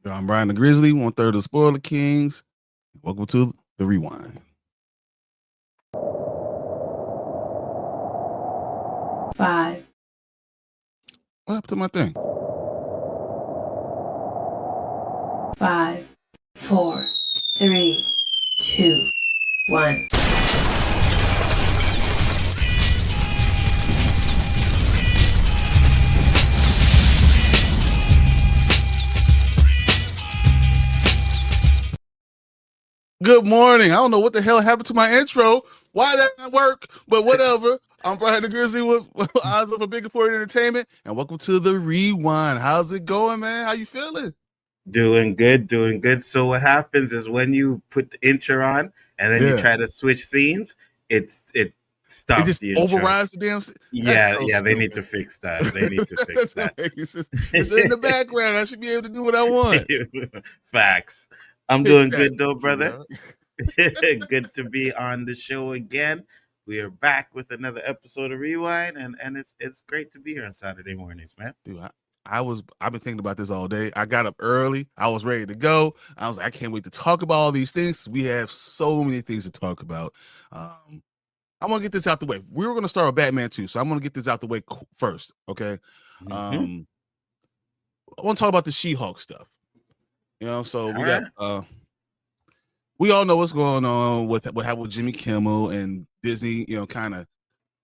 Yo, I'm Bryon the Grzzly, 1/3 of the Spoiler Kings. Welcome to the Rewind. 5. What happened to my thing? 5, 4, 3, 2, 1. Good morning. I don't know what the hell happened to my intro. Why that not work? But whatever. I'm Bryon the Grzzly with Odds of a Big Important Entertainment, and welcome to the Rewind. How's it going, man? How you feeling? Doing good. So what happens is when you put the intro on and then you try to switch scenes, it It stops just the intro. overrides the damn. Yeah, so they stupid. need to fix that. They need to fix that. It's in the background. I should be able to do what I want. Facts. I'm Fix doing that, good though, brother. Good to be on the show again. We are back with another episode of Rewind, and it's great to be here on Saturday mornings, man. Dude, I've been thinking about this all day. I got up early. I was ready to go. I was like, I can't wait to talk about all these things. We have so many things to talk about. I'm gonna get this out the way. We were gonna start with Batman 2, so I'm gonna get this out the way first. Okay. Mm-hmm. I want to talk about the She-Hulk stuff. So All we right. got we all know what's going on with what happened with Jimmy Kimmel and Disney, kind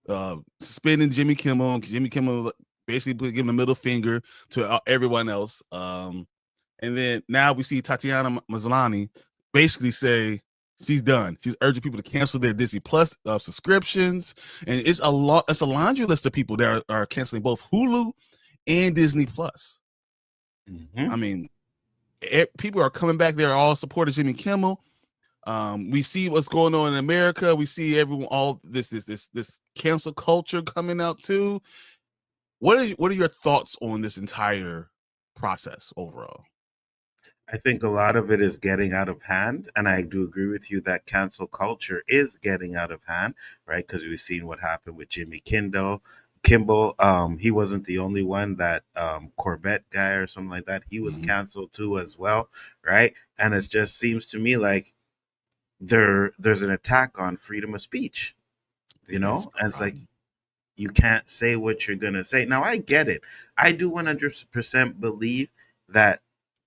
of suspending Jimmy Kimmel, and Jimmy Kimmel basically giving a middle finger to everyone else. And then now we see Tatiana Maslany basically say she's done. She's urging people to cancel their Disney Plus subscriptions, and it's a laundry list of people that are canceling both Hulu and Disney Plus. Mm-hmm. I mean, people are coming back. They're all supporting Jimmy Kimmel. We see what's going on in America. We see everyone, all this cancel culture coming out too. What are your thoughts on this entire process overall? I think a lot of it is getting out of hand, and I do agree with you that cancel culture is getting out of hand, right? Because we've seen what happened with Jimmy Kimmel. He wasn't the only one. That Corbett guy or something like that, he was canceled too as well, right? And it just seems to me like there's an attack on freedom of speech, and it's like you can't say what you're gonna say. Now I get it. I do 100% believe that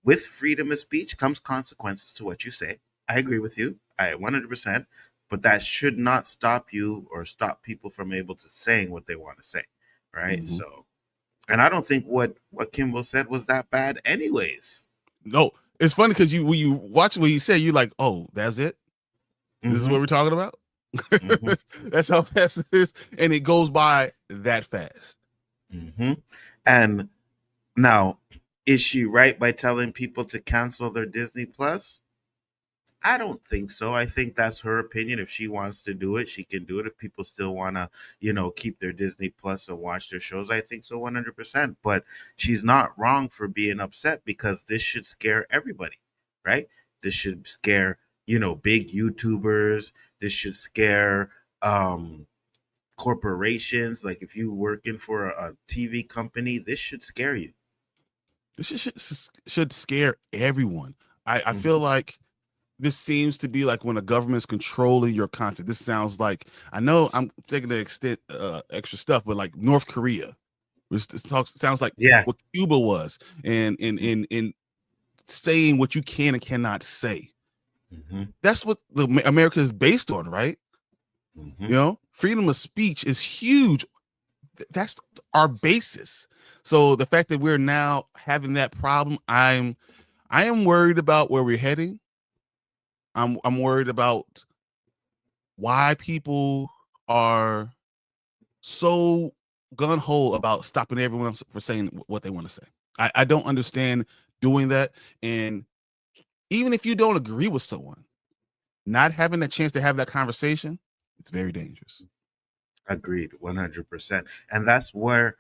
with freedom of speech comes consequences to what you say. I agree with you. I 100%, but that should not stop you or stop people from able to saying what they want to say, right? Mm-hmm. So, and I don't think what Kimball said was that bad, anyways. No, it's funny because when you watch what he said, you're like, oh, that's it. This is what we're talking about. Mm-hmm. That's how fast it is, and it goes by that fast. Mm-hmm. And now, is she right by telling people to cancel their Disney Plus? I don't think so. I think that's her opinion. If she wants to do it, she can do it. If people still want to, keep their Disney Plus and watch their shows, I think so 100%. But she's not wrong for being upset, because this should scare everybody, right? This should scare, big YouTubers. This should scare corporations. Like if you're working for a TV company, this should scare you. This should scare everyone. I feel like this seems to be like when a government's controlling your content. This sounds like, I know I'm taking the extent extra stuff, but like North Korea, which sounds like what Cuba was, and in saying what you can and cannot say. Mm-hmm. That's what America is based on, right? Mm-hmm. Freedom of speech is huge. That's our basis. So the fact that we're now having that problem, I am worried about where we're heading. I'm worried about why people are so gun-ho about stopping everyone else for saying what they want to say. I don't understand doing that. And even if you don't agree with someone, not having a chance to have that conversation, it's very dangerous. Agreed, 100%. And that's where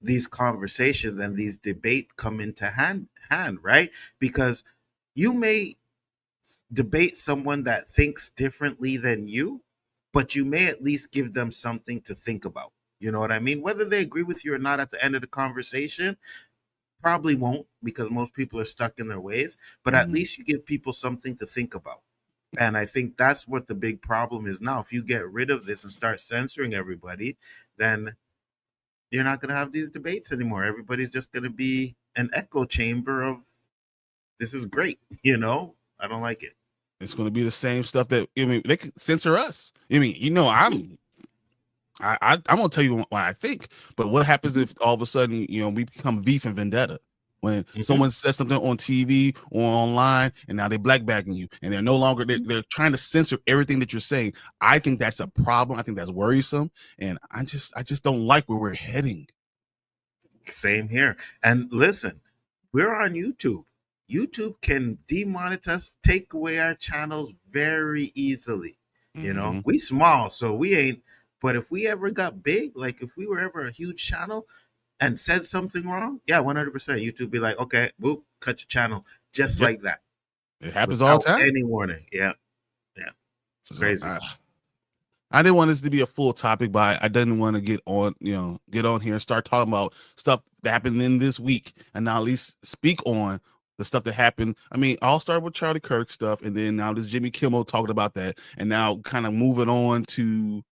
these conversations and these debate come into hand, right? Because you may debate someone that thinks differently than you, but you may at least give them something to think about. You know what I mean? Whether they agree with you or not at the end of the conversation, probably won't, because most people are stuck in their ways, but at Mhm. least you give people something to think about. And I think that's what the big problem is now. If you get rid of this and start censoring everybody, then you're not going to have these debates anymore. Everybody's just going to be an echo chamber of this is great. I don't like it. It's going to be the same stuff that they can censor us. I'm gonna tell you what I think, but what happens if all of a sudden we become beef and vendetta when Mhm. someone says something on TV or online and now they're blackbacking you and they're no longer they're trying to censor everything that you're saying. I think that's a problem. I think that's worrisome, and I just don't like where we're heading. Same here. And listen, we're on YouTube. YouTube can demonetize, take away our channels very easily. Mm-hmm. We small, so we ain't. But if we ever got big, like if we were ever a huge channel and said something wrong, yeah, 100%. YouTube be like, okay, whoop, cut your channel, just Yep, like that, it happens all without the time. any warning. Yeah, yeah, it's So crazy. I didn't want this to be a full topic, but I didn't want to get on here and start talking about stuff that happened in this week, and now at least speak on the stuff that happened. I mean, I'll start with Charlie Kirk stuff, and then now this Jimmy Kimmel talking about that, and now kind of moving on to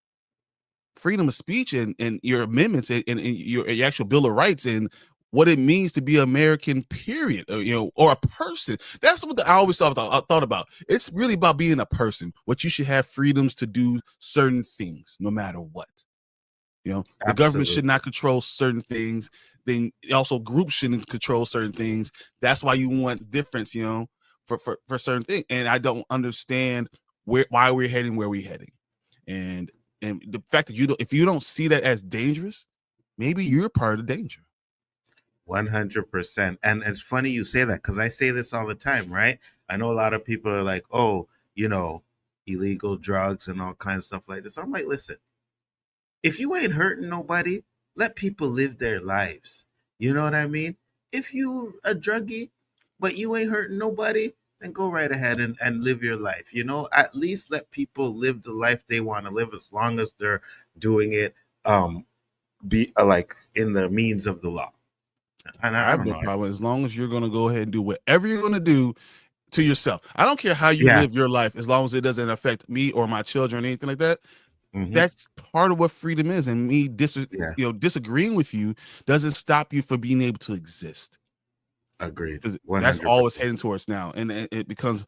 freedom of speech and your amendments and your actual Bill of Rights and what it means to be American, period, or a person. That's what I always thought about. It's really about being a person. What you should have freedoms to do certain things, no matter what. The government should Absolutely. not control certain things. Then also groups shouldn't control certain things. That's why you want difference, for certain things. And I don't understand why we're heading where we're heading. And the fact that if you don't see that as dangerous, maybe you're part of the danger. 100%. And it's funny you say that, because I say this all the time, right? I know a lot of people are like, oh, illegal drugs and all kinds of stuff like this. I'm like, listen, if you ain't hurting nobody, let people live their lives. You know what I mean? If you a druggie, but you ain't hurting nobody, then go right ahead and live your life. At least let people live the life they want to live, as long as they're doing it be like in the means of the law. And I I have don't no know. problem as long as you're going to go ahead and do whatever you're going to do to yourself. I don't care how you Yeah. live your life, as long as it doesn't affect me or my children or anything like that. Mhm. That's part of what freedom is, and me Yeah. disagreeing with you doesn't stop you from being able to exist. Agreed. Because that's 100%. all it's heading towards now, and it becomes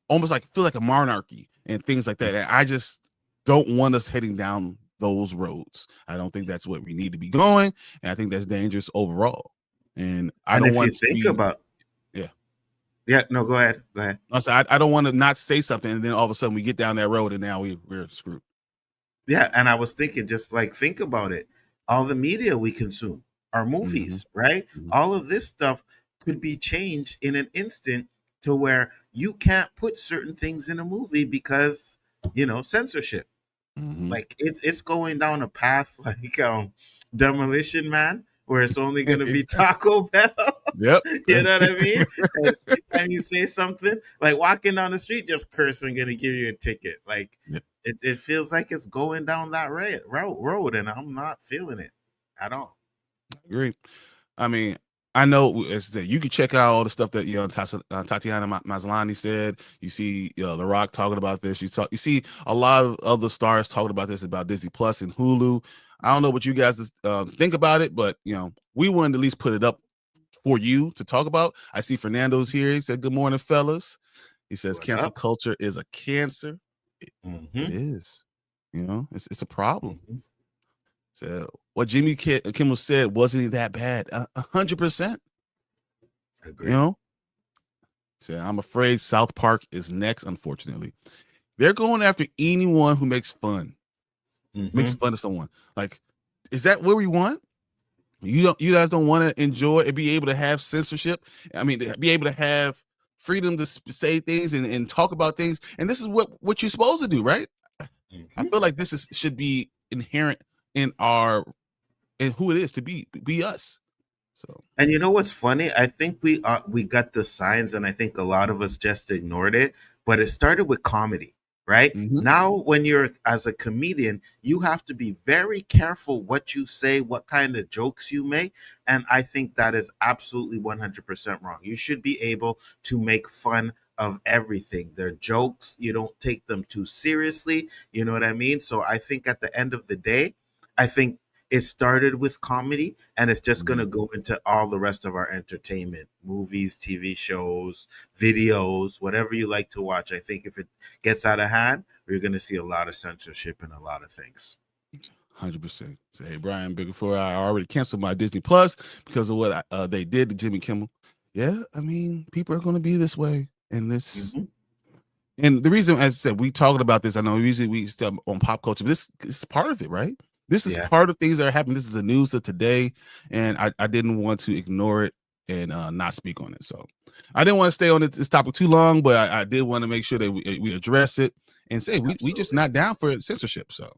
almost like feel like a monarchy and things like that. And I just don't want us heading down those roads. I don't think that's what we need to be going, and I think that's dangerous overall. And I And don't if you want to think be about, yeah. yeah, no, go ahead. Go ahead. I don't want to not say something, and then all of a sudden we get down that road, and now we're screwed. Yeah, and I was thinking, just like, think about it. All the media we consume, our Mm-hmm. movies, right? Mm-hmm. All of this stuff could be changed in an instant, to where you can't put certain things in a movie because, censorship. Mm-hmm. Like, it's going down a path like Demolition Man, where it's only going to be Taco Bell. Yep. You know what I mean? And anytime you say something like walking down the street, just cursing, going to give you a ticket. Like, Yep. it feels like it's going down that road, and I'm not feeling it at all. I agree. I mean, I know, as I said, you can check out all the stuff that Tatiana Maslany said. You see, The Rock talking about this. You see a lot of other stars talking about this, about Disney Plus and Hulu. I don't know what you guys think about it, but we wanted to at least put it up for you to talk about. I see Fernando's here. He said, "Good morning, fellas." He says, What "Cancel up? culture is a cancer." It Mm-hmm. is. It's a problem. Mm-hmm. So what Jimmy Kimmel said wasn't that bad. 100%. Agreed. So I'm afraid South Park is next. Unfortunately, they're going after anyone who makes fun Mm-hmm. of someone. Like, is that what we want? You guys don't want to enjoy and be able to have censorship. I mean, to be able to have freedom to say things and talk about things. And this is what you're supposed to do, right? I Mm-hmm. feel like this should be inherent in who it is to be us. So, And you know what's funny? I think we got the signs, and I think a lot of us just ignored it. But it started with comedy. right? Mhm. Now, when you're as a comedian, you have to be very careful what you say, what kind of jokes you make. And I think that is absolutely 100% wrong. You should be able to make fun of everything. They're jokes. You don't take them too seriously. You know what I mean? So I think at the end of the day, I think it started with comedy and it's just going to Mhm. go into all the rest of our entertainment, movies, TV shows, videos, whatever you like to watch. I think if it gets out of hand, we're going to see a lot of censorship and a lot of things. 100%. Say, hey, Bryon, before I already canceled my Disney Plus because of what they did to Jimmy Kimmel. Yeah, I mean, people are going to be this way, and this, Mm-hmm. and the reason, as I said, we talking about this. I know usually we still on pop culture, but this is part of it, right? This is Yeah, part of things that are happening. This is the news of today, and I didn't want to ignore it and not speak on it. So I didn't want to stay on this topic too long, but I did want to make sure that we address it and say we just absolutely. not down for censorship. So.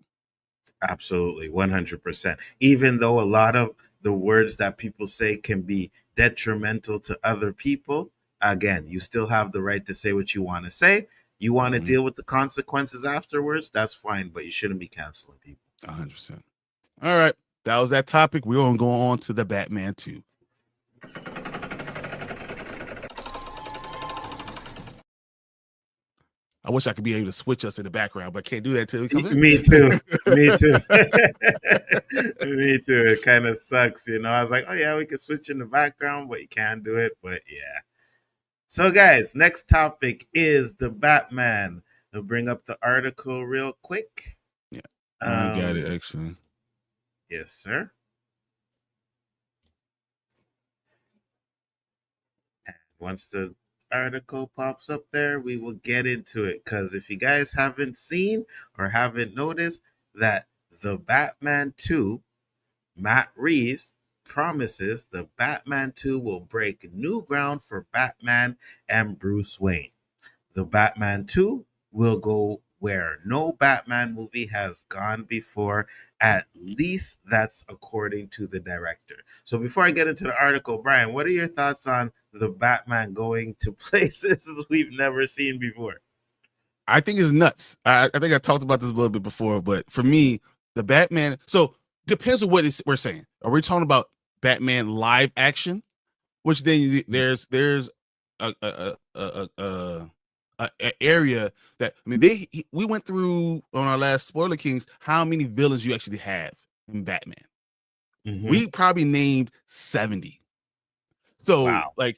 Absolutely, 100%. Even though a lot of the words that people say can be detrimental to other people, again, you still have the right to say what you want to say. You want to Mhm. deal with the consequences afterwards, that's fine, but you shouldn't be canceling people. 100%. All right. That was that topic. We're going to go on to the Batman 2. I wish I could be able to switch us in the background, but can't do that until we come in. Me too. Me too. Me too. It kind of sucks, you know. I was like, oh yeah, we can switch in the background, but you can't do it. But yeah. So, guys, next topic is the Batman. I'll bring up the article real quick. Yeah. I got it, Um, actually. yes, sir. And once the article pops up there, we will get into it. Because if you guys haven't seen or haven't noticed that the Batman 2, Matt Reeves promises the Batman 2 will break new ground for Batman and Bruce Wayne. The Batman 2 will go where no Batman movie has gone before. At least that's according to the director. So before I get into the article, Bryon, what are your thoughts on the Batman going to places we've never seen before? I think it's nuts. I think I talked about this a little bit before, but for me, the Batman. So depends on what we're saying. Are we talking about Batman live action? Which then there's a area that I mean we went through on our last Spoiler Kings how many villains you actually have in Batman. Mm-hmm. We probably named 70. So Wow. like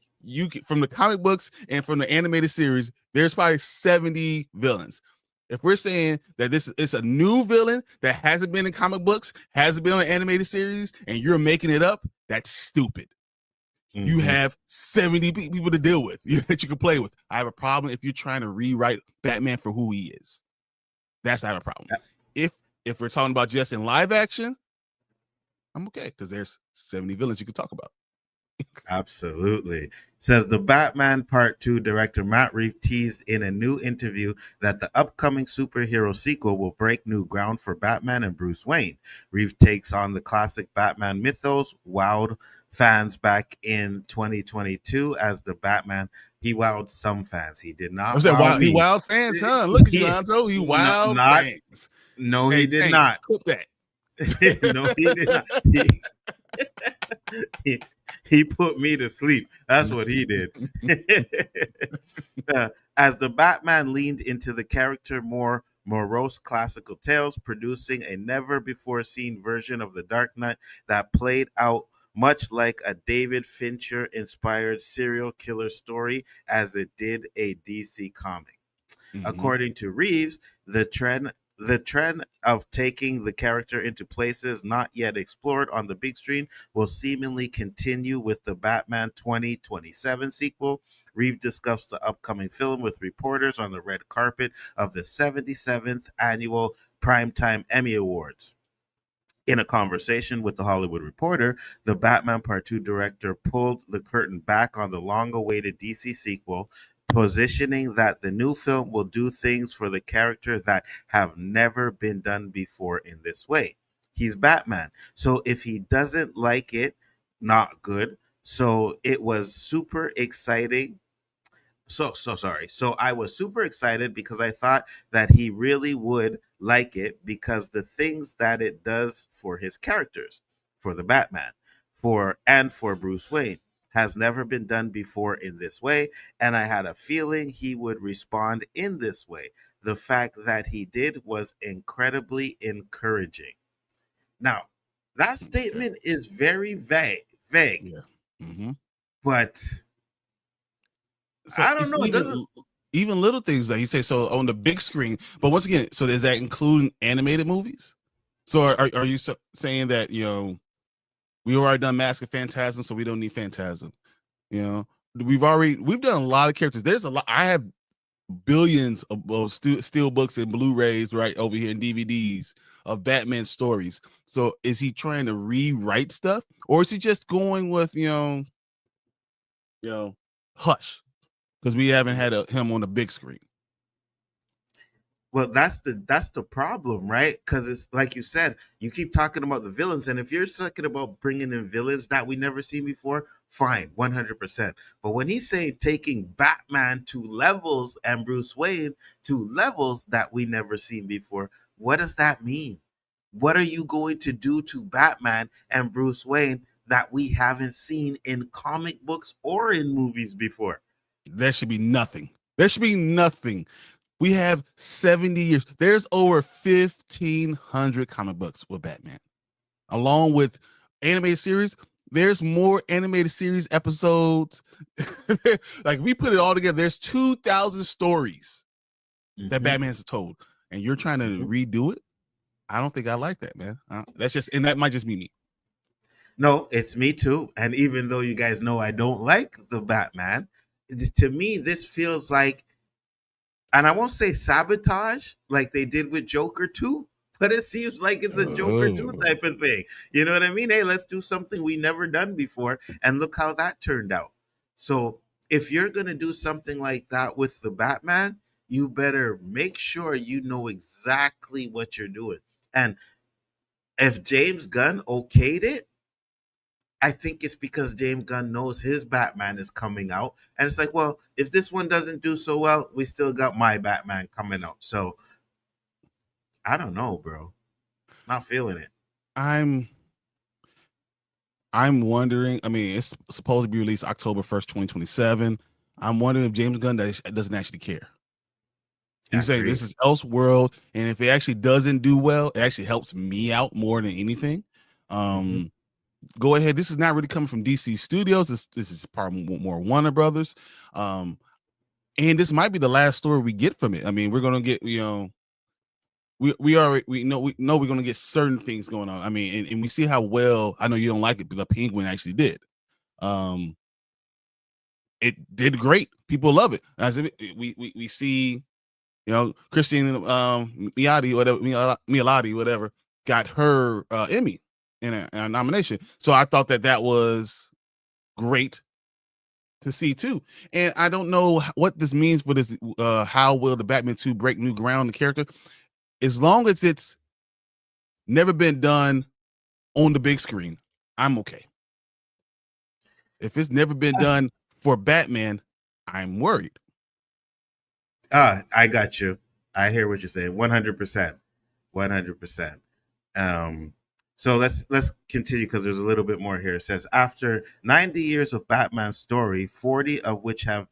from the comic books and from the animated series, there's probably 70 villains. If we're saying that this is a new villain that hasn't been in comic books, hasn't been on an animated series, and you're making it up, that's stupid. You Mm-hmm. have 70 people to deal with that you can play with. I have a problem if you're trying to rewrite Batman for who he is. That's I have a problem. If we're talking about just in live action, I'm okay because there's 70 villains you can talk about. Absolutely. Says the Batman Part 2 director Matt Reeves teased in a new interview that the upcoming superhero sequel will break new ground for Batman and Bruce Wayne. Reeves takes on the classic Batman mythos, wowed fans back in 2022 as the Batman. He wowed some fans. He did I not said, wow wow, he me. wild fans, huh? Look at you, He, Nzo. He no, wild not, fans. no, he Hey, did Tank, not. clip that. No, he did not. He, he put me to sleep. That's what he did. As the Batman leaned into the character more morose classical tales, producing a never before seen version of the Dark Knight that played out much like a David Fincher inspired serial killer story as it did a DC comic. Mm-hmm. According to Reeves, the trend of taking the character into places not yet explored on the big screen will seemingly continue with the Batman 2027 sequel. Reeves discussed the upcoming film with reporters on the red carpet of the 77th annual Primetime Emmy Awards. In a conversation with the Hollywood Reporter, the Batman Part 2 director pulled the curtain back on the long awaited DC sequel, positioning that the new film will do things for the character that have never been done before in this way. He's Batman. So if he doesn't like it, not good. So it was super exciting so sorry. So I was super excited because I thought that he really would like it because the things that it does for his characters, for the Batman, for Bruce Wayne has never been done before in this way, and I had a feeling he would respond in this way. The fact that he did was incredibly encouraging. Now, that Okay. statement is very vague, Yeah. Hmm. but So I don't it's know. It doesn't. even little things that you say. So on the big screen, but once again, so does that include animated movies? So are you saying that we already done Mask of Phantasm, so we don't need Phantasm? We've done a lot of characters. There's a lot. I have billions of steel books and Blu-rays right over here and DVDs of Batman stories. So is he trying to rewrite stuff, or is he just going with Hush? Because we haven't had him on the big screen. Well, that's the problem, right? Because it's like you said, you keep talking about the villains, and if you're talking about bringing in villains that we never seen before, fine, 100%. But when he's saying taking Batman to levels and Bruce Wayne to levels that we never seen before, what does that mean? What are you going to do to Batman and Bruce Wayne that we haven't seen in comic books or in movies before? There should be nothing. There should be nothing. We have 70 years. There's over 1,500 comic books with Batman, along with animated series. There's more animated series episodes. Like we put it all together. There's 2,000 stories that Batman's told, and you're trying to redo it. I don't think I like that, man. That's just, and that might just be me. No, it's me too. And even though you guys know I don't like the Batman, to me, this feels like, and I won't say sabotage like they did with Joker 2, but it seems like it's a Joker 2 Oh. type of thing. You know what I mean? Hey, let's do something we never done before. And look how that turned out. So if you're going to do something like that with the Batman, you better make sure you know exactly what you're doing. And if James Gunn okayed it, I think it's because James Gunn knows his Batman is coming out. And it's like, well, if this one doesn't do so well, we still got my Batman coming out. So I don't know, bro. Not feeling it. I'm wondering. I mean, it's supposed to be released October 1st, 2027. I'm wondering if James Gunn doesn't actually care. He's saying this is Elseworld, and if it actually doesn't do well, it actually helps me out more than anything. Go ahead. This is not really coming from DC Studios. This is probably more Warner Brothers. And this might be the last story we get from it. I mean, we're gonna get, we know we're gonna get certain things going on. I mean, and we see how well, I know you don't like it, but the Penguin actually did. It did great. People love it. As we see, Christine Milioti, whatever, got her Emmy in a nomination. So I thought that was great to see too. And I don't know what this means for this. How will the Batman 2 break new ground? The character, as long as it's never been done on the big screen, I'm okay. If it's never been done for Batman, I'm worried. I got you. I hear what you're saying. 100%. 100%. So let's continue because there's a little bit more here. It says after 90 years of Batman's story, 40 of which have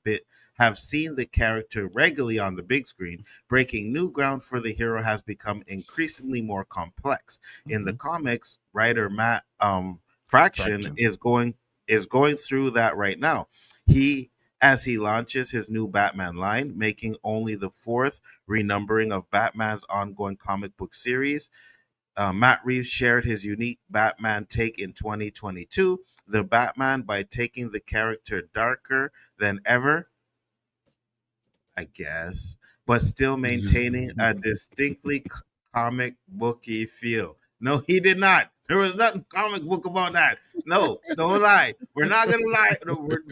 seen the character regularly on the big screen, breaking new ground for the hero has become increasingly more complex. In the comics, writer Matt Fraction is going through that right now. As he launches his new Batman line, making only the fourth renumbering of Batman's ongoing comic book series. Matt Reeves shared his unique Batman take in 2022, the Batman, by taking the character darker than ever, I guess, but still maintaining a distinctly comic booky feel. No, he did not. There was nothing comic book about that. No, don't lie. We're not gonna lie.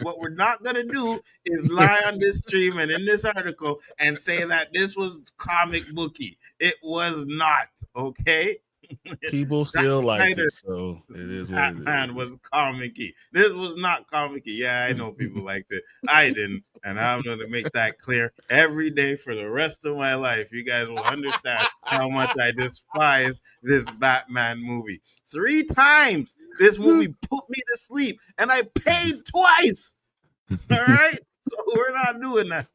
What we're not gonna do is lie on this stream and in this article and say that this was comic booky. It was not. Okay. People Zack still like Snyder it, so it is what it Batman is. was comic-y. This was not comic-y. Yeah, I know people liked it. I didn't, and I'm going to make that clear every day for the rest of my life. You guys will understand how much I despise this Batman movie. 3 times this movie put me to sleep, and I paid twice. All right, so we're not doing that.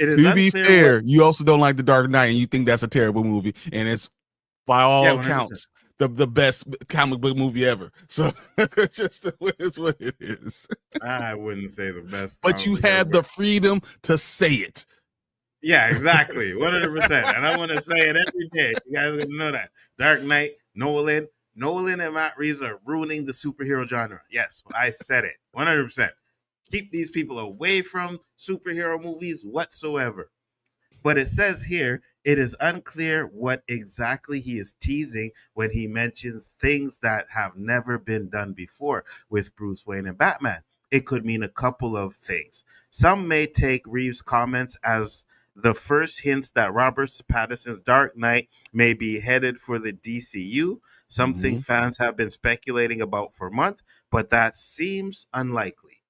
It is To be unclear what. fair, you also don't like The Dark Knight, and you think that's a terrible movie, and it's by Yeah, all 100%. accounts the best comic book movie ever. So just it's what it is. I wouldn't say the best But comic you book ever. have the freedom to say it. Yeah, exactly. 100%. And I want to say it every day. You guys are going to know that. Dark Knight, Nolan and Matt Reeves are ruining the superhero genre. Yes, I said it. 100%. Keep these people away from superhero movies whatsoever. But it says here, it is unclear what exactly he is teasing when he mentions things that have never been done before with Bruce Wayne and Batman. It could mean a couple of things. Some may take Reeves' comments as the first hints that Robert Pattinson's Dark Knight may be headed for the DCU, something fans have been speculating about for months, but that seems unlikely.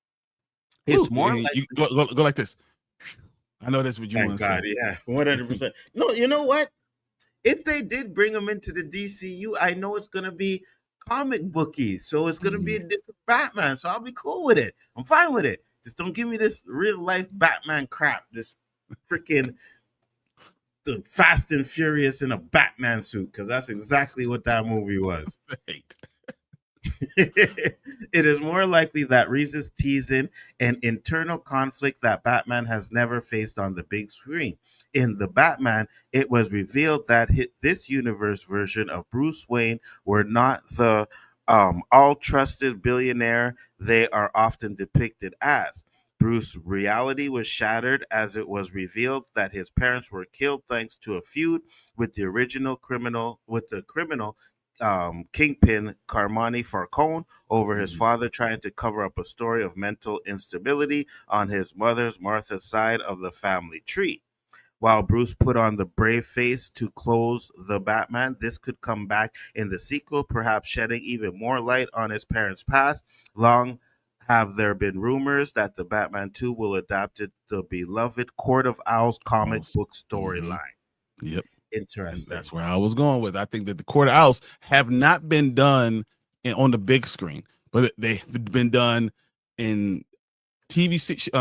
It's more and like you go like this. I know that's what you want thank to God, say. yeah, 100%. No, you know what? If they did bring him into the DCU, I know it's gonna be comic booky, so it's gonna be a different Batman. So I'll be cool with it. I'm fine with it. Just don't give me this real life Batman crap. This freaking the Fast and Furious in a Batman suit, because that's exactly what that movie was. It is more likely that Reeves is teasing an internal conflict that Batman has never faced on the big screen. In The Batman, it was revealed that this universe version of Bruce Wayne were not the all trusted billionaire they are often depicted as. Bruce's reality was shattered as it was revealed that his parents were killed thanks to a feud with the criminal kingpin Carmine Falcone over his father trying to cover up a story of mental instability on his mother's Martha's side of the family tree. While Bruce put on the brave face to close the Batman, this could come back in the sequel, perhaps shedding even more light on his parents' past. Long have there been rumors that the Batman 2 will adapt the beloved Court of Owls comic book storyline. Yep. Interesting. And that's where I was going with. I think that the Court of Owls have not been done on the big screen, but they've been done in TV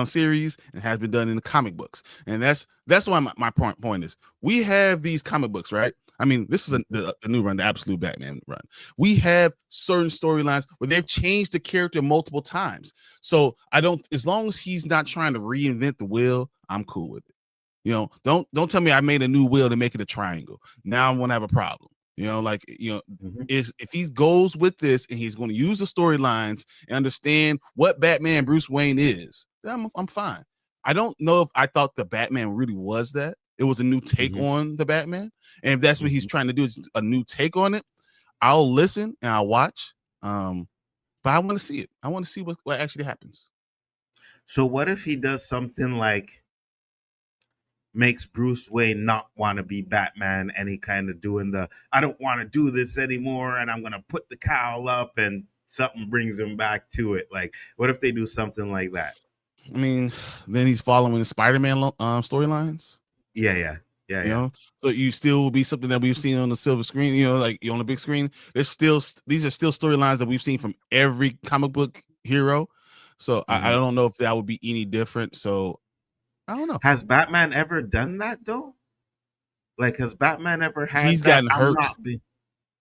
series and has been done in the comic books. And that's why my point is we have these comic books, right? I mean, this is the new run, the Absolute Batman run. We have certain storylines where they've changed the character multiple times. So as long as he's not trying to reinvent the wheel, I'm cool with it. You know, don't tell me I made a new wheel to make it a triangle. Now I'm gonna have a problem. You know, like, you know, if he goes with this and he's going to use the storylines and understand what Batman Bruce Wayne is, then I'm fine. I don't know if I thought the Batman really was that. It was a new take on the Batman. And if that's what he's trying to do, is a new take on it, I'll listen and I'll watch. But I want to see it. I want to see what actually happens. So what if he does something like makes Bruce Wayne not want to be Batman, and he kind of doing the I don't want to do this anymore and I'm going to put the cowl up, and something brings him back to it? Like, what if they do something like that? I mean, then he's following the Spider-Man storylines. Yeah. You know, so you still will be something that we've seen on the silver screen, you know, like on the big screen. These are still storylines that we've seen from every comic book hero. So I don't know if that would be any different. So I don't know. Has Batman ever done that though? Like, has Batman ever had He's that? gotten hurt.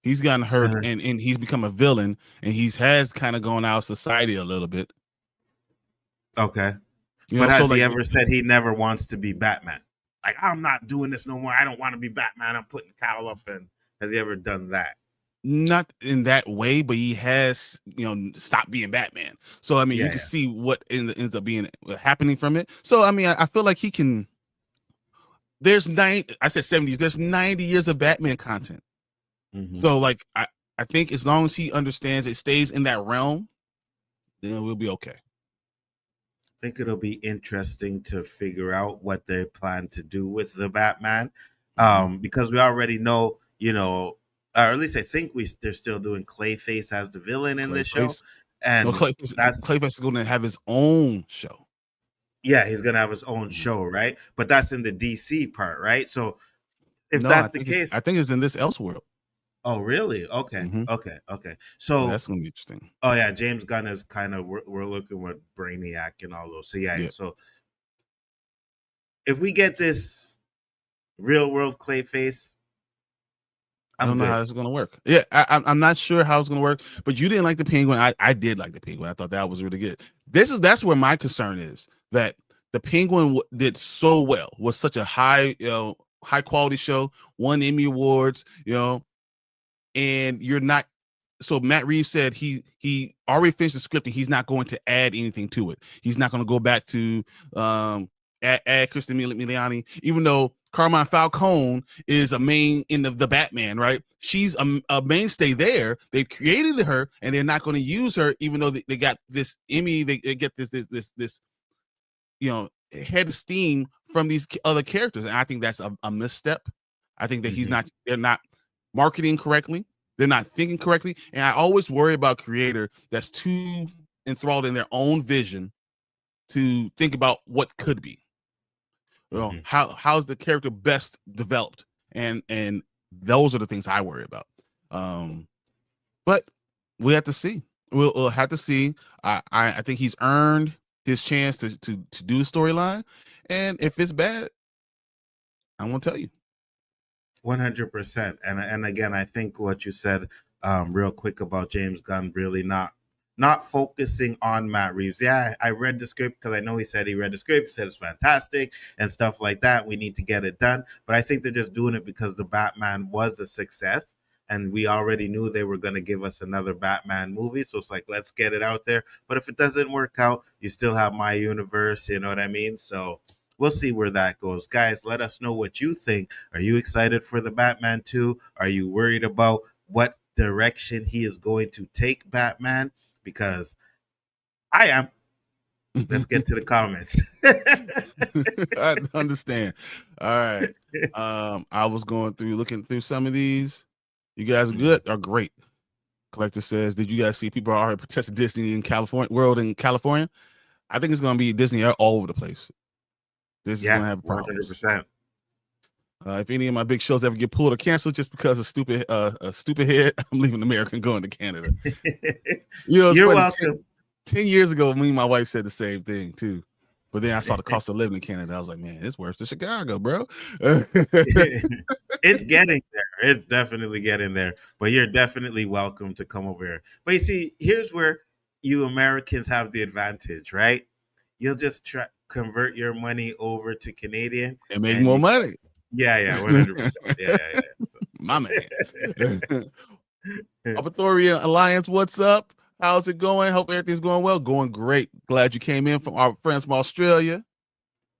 He's gotten hurt and he's become a villain, and has kind of gone out of society a little bit. Okay. You but know, has he ever said he never wants to be Batman? Like, I'm not doing this no more. I don't want to be Batman. I'm putting the cowl up. And has he ever done that? Not in that way, but he has, you know, stopped being Batman. So I mean, you can see what ends up being happening from it. So I mean, I feel like he can. I said 70s. There's 90 years of Batman content. So like, I think as long as he understands it stays in that realm, then we'll be okay. I think it'll be interesting to figure out what they plan to do with the Batman, because we already know you know, or at least I think they're still doing Clayface as the villain in this show, Clayface. No, and that's Clayface is going to have his own show. yeah, he's gonna have his own Mhm. show, right? But that's in the DC part, right? So if No, that's the case, I think it's in this Elseworld. oh really? Okay, Mhm. okay. Yeah, So that's going to be interesting. oh yeah, James Gunn is kind of we're looking with Brainiac and all those. So yeah, Yeah. so if we get this real world Clayface, I I'm don't know good. how it's going to work. Yeah, I'm not sure how it's going to work. But you didn't like the Penguin. I did like the Penguin. I thought that was really good. That's where my concern is, that the Penguin did so well. Was such a high quality show. Won Emmy awards. And you're not. So Matt Reeves said he already finished the script and he's not going to add anything to it. He's not going to go back to add Kristen Miliani, even though Carmine Falcone is a main in the Batman, right? She's a mainstay there. They've created her and they're not going to use her, even though they got this Emmy. They get this head of steam from these other characters, and I think that's a misstep. I think that they're not marketing correctly. They're not thinking correctly. And I always worry about creator that's too enthralled in their own vision to think about what could be. How's the character best developed? And those are the things I worry about. But we have to see. We'll have to see. I think he's earned his chance to do the storyline. And if it's bad, I'm gonna tell you. 100%. And again, I think what you said real quick about James Gunn really not focusing on Matt Reeves. Yeah, I read the script because I know he said he read the script, said it's fantastic and stuff like that. We need to get it done. But I think they're just doing it because the Batman was a success. And we already knew they were going to give us another Batman movie. So it's like, let's get it out there. But if it doesn't work out, you still have my universe. You know what I mean? So we'll see where that goes. Guys, let us know what you think. Are you excited for the Batman 2? Are you worried about what direction he is going to take Batman? Because I am. Let's get to the comments. I understand. All right. I was looking through some of these. You guys are good or great. Collector says, did you guys see people are already protesting Disney in California, world in California? I think it's going to be Disney all over the place. This is going to have problems. 100%. If any of my big shows ever get pulled or canceled just because of stupid head, I'm leaving America and going to Canada. You're welcome. 10 years ago, me and my wife said the same thing too. But then I saw the cost of living in Canada. I was like, man, it's worse than Chicago, bro. It's getting there. It's definitely getting there. But you're definitely welcome to come over here. But you see, here's where you Americans have the advantage, right? You'll just convert your money over to Canadian and make more money. Yeah, 100%. Yeah. So. My man. Albathorian Alliance, what's up? How's it going? Hope everything's going well. Going great. Glad you came in from our friends from Australia.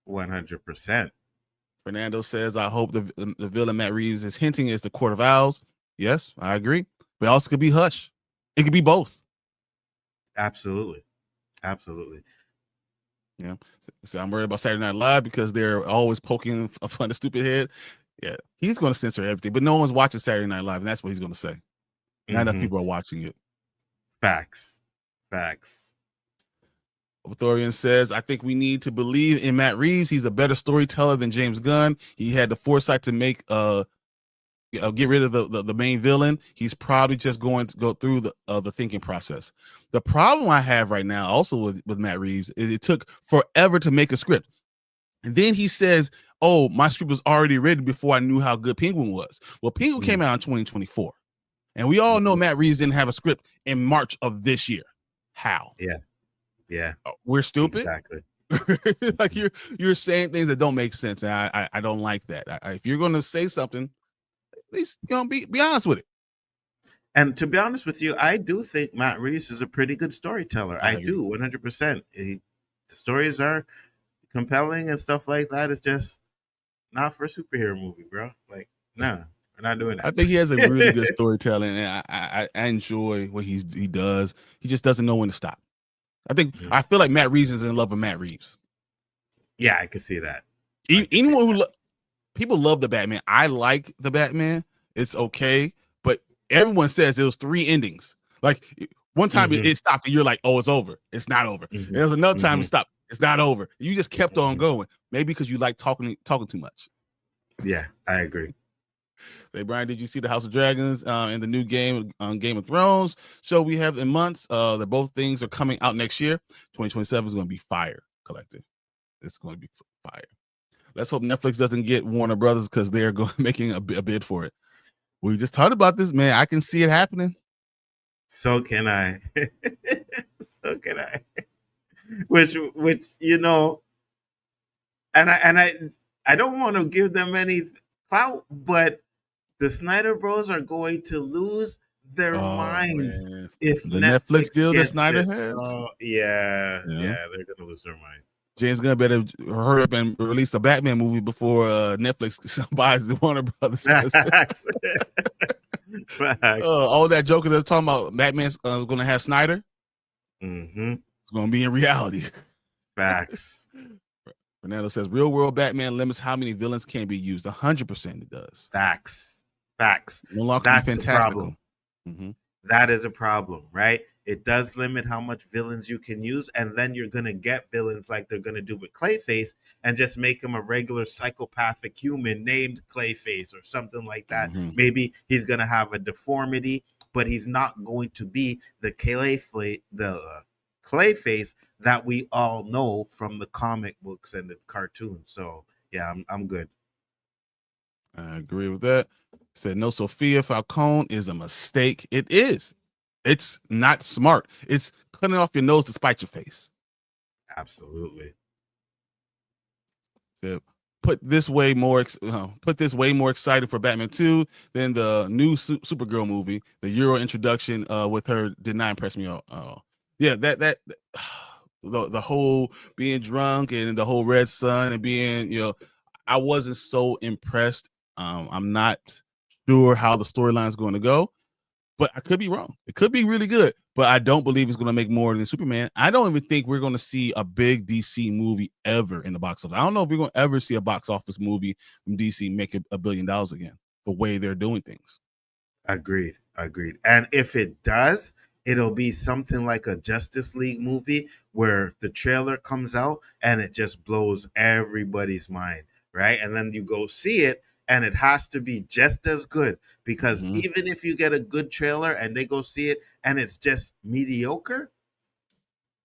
100%. Fernando says, I hope the villain Matt Reeves is hinting is the Court of Owls. Yes, I agree. But it also could be Hush. It could be both. Absolutely. Yeah. So I'm worried about Saturday Night Live because they're always poking fun at stupid head. Yeah, he's going to censor everything, but no one's watching Saturday Night Live, and that's what he's going to say. Not enough people are watching it. Facts. Authorian says, I think we need to believe in Matt Reeves. He's a better storyteller than James Gunn. He had the foresight to make get rid of the main villain. He's probably just going to go through the thinking process. The problem I have right now also with Matt Reeves is it took forever to make a script. And then he says, oh, my script was already written before I knew how good Penguin was. Well, Penguin came out in 2024. And we all know Matt Reeves didn't have a script in March of this year. How? Yeah. We're stupid. Exactly. Like you're saying things that don't make sense. And I don't like that. If you're going to say something, at least be honest with it. And to be honest with you, I do think Matt Reeves is a pretty good storyteller. I do, 100%. The stories are compelling and stuff like that. It's just not for a superhero movie, bro. Like, no, we're not doing that. I think he has a really good storytelling, and I enjoy what he does. He just doesn't know when to stop. I feel like Matt Reeves is in love with Matt Reeves. Yeah, I can see that. Anyone people love the Batman. I like the Batman. it's okay, but everyone says it was 3 endings. Like one time it stopped and you're like, oh, it's over. It's not over. And there was another time it stopped. It's not over. You just kept on going. Maybe because you like talking too much. Yeah, I agree. Hey, Bryon, did you see the House of Dragons and the new game on Game of Thrones show we have in months? That both things are coming out next year. 2027 is going to be fire, collective. It's going to be fire. Let's hope Netflix doesn't get Warner Brothers because they're making a bid for it. We just talked about this, man. I can see it happening. So can I. So can I. Which you know, and I don't want to give them any clout, but the Snyder Bros are going to lose their minds if the Netflix deal that Snyder has. Yeah, they're going to lose their mind. James Gunn better hurry up and release a Batman movie before Netflix buys the Warner Brothers. Facts. All that Joker they're talking about, Batman's going to have Snyder. It's going to be in reality. Facts. Fernando says, real world Batman limits how many villains can be used. 100% it does. Facts. No longer That's fantastical. The problem. That is a problem, right? It does limit how much villains you can use, and then you're going to get villains like they're going to do with Clayface and just make him a regular psychopathic human named Clayface or something like that. Maybe he's going to have a deformity, but he's not going to be the Clayface that we all know from the comic books and the cartoons. So, yeah, I'm good. I agree with that. Said, no, Sophia Falcone is a mistake. It is. It's not smart. It's cutting off your nose to spite your face. Absolutely. So put this way more excited for Batman 2 than the new Supergirl movie. The Euro introduction with her did not impress me at all. Yeah, that the whole being drunk and the whole Red Sun and being, I wasn't so impressed. I'm not sure how the storyline is going to go. But I could be wrong. It could be really good, but I don't believe it's going to make more than Superman. I don't even think we're going to see a big DC movie ever in the box office. I don't know if we're going to ever see a box office movie from DC make $1 billion again, the way they're doing things. Agreed. And if it does, it'll be something like a Justice League movie where the trailer comes out and it just blows everybody's mind, right? And then you go see it, and it has to be just as good, because even if you get a good trailer and they go see it and it's just mediocre,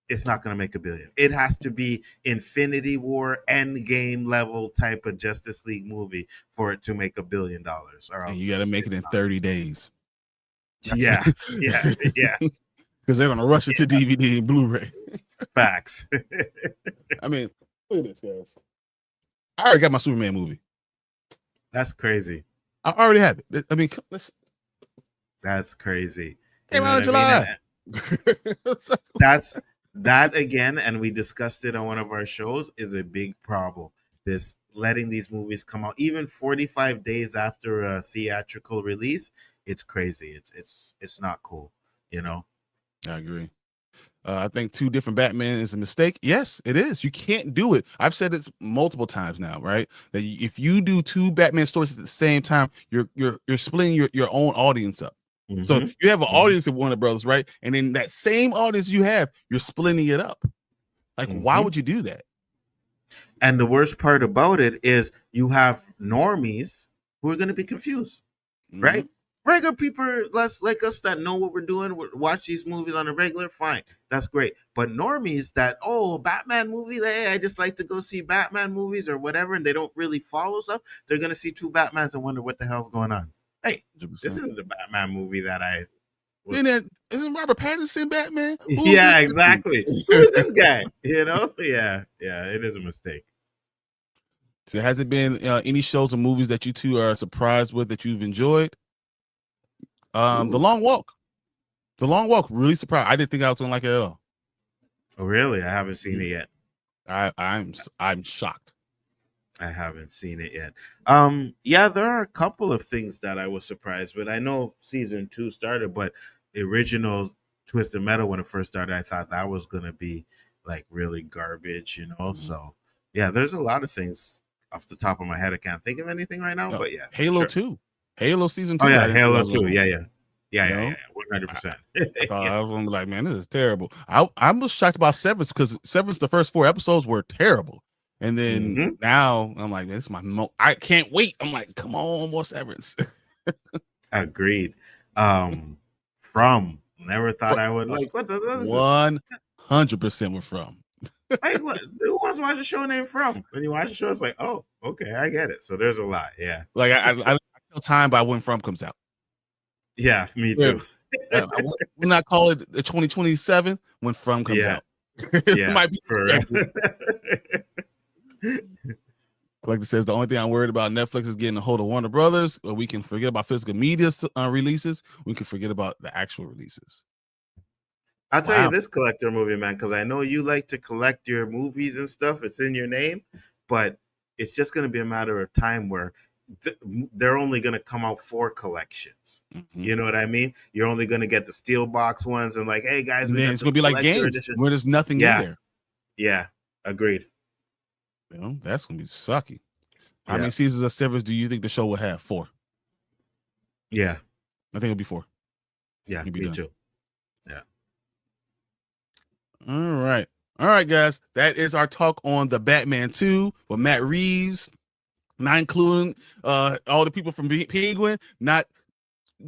it's not going to make $1 billion. It has to be Infinity War Endgame level type of Justice League movie for it to make $1 billion. And you got to make it in 30 days. Yeah. Because they're going to rush it to DVD and Blu-ray. Facts. I mean, look at this, guys. I already got my Superman movie. That's crazy. I already have it. I mean, that's crazy. Came out in July. That again, and we discussed it on one of our shows, is a big problem. This letting these movies come out even 45 days after a theatrical release, it's crazy. It's not cool, I agree. I think 2 different Batman is a mistake. Yes, it is. You can't do it. I've said this multiple times now, right? That if you do 2 Batman stories at the same time, you're splitting your own audience up. So you have an audience of Warner Brothers, right? And then that same audience you have, you're splitting it up. Like, why would you do that? And the worst part about it is you have normies who are going to be confused, right? Regular people like us that know what we're doing, watch these movies on a regular, fine, that's great. But normies that, Batman movie, hey, I just like to go see Batman movies or whatever, and they don't really follow stuff, they're gonna see 2 Batmans and wonder what the hell's going on. Hey, 100%. This isn't the Batman movie that I was... Isn't Robert Pattinson Batman? Yeah, exactly. Who's this guy? Yeah, it is a mistake. So has it been any shows or movies that you two are surprised with that you've enjoyed? The Long Walk. Really surprised. I didn't think I was gonna like it at all. Oh, really? I haven't seen it yet. I'm shocked. I haven't seen it yet. Yeah, there are a couple of things that I was surprised with. I know season 2 started, but the original Twisted Metal, when it first started, I thought that was gonna be like really garbage, So yeah, there's a lot of things off the top of my head. I can't think of anything right now, but yeah. Halo 2. Halo season Oh 2. I yeah, didn't think I Halo was 2. gonna, Yeah, 100%. I thought Yeah. I was gonna be like, man, this is terrible. I was shocked about Severance because Severance, the first 4 episodes were terrible, and then hmm now I'm like, this is I can't wait. I'm like, come on, more Severance. Agreed. From never thought I would like. What is this? 100% we're from. Like what? Who wants to watch a show named From? When you watch the show, it's like, oh, okay, I get it. So there's a lot. Yeah, Like I tell time by when From comes out. yeah, me Yeah. too. We'll not call it the 2027 when From comes Yeah, out. It yeah, might be for like it says, the only thing I'm worried about Netflix is getting a hold of Warner Brothers. Or we can forget about physical media releases. We can forget about the actual releases. I'll tell you Wow. this collector movie, man, because I know you like to collect your movies and stuff. It's in your name, but it's just going to be a matter of time where they're only going to come out 4 collections. Mm-hmm. You know what I mean? You're only going to get the steel box ones and like, hey guys, And we then got it's this gonna be like collector games edition. where there's nothing in Yeah, there. yeah, agreed. You know, that's gonna be sucky. How Yeah. many seasons of Severance do you think the show will have? 4. Yeah, I think it'll be 4. yeah, You'll be me done. too. Yeah. All right, guys. That is our talk on the Batman 2 with Matt Reeves, not including all the people from Penguin, not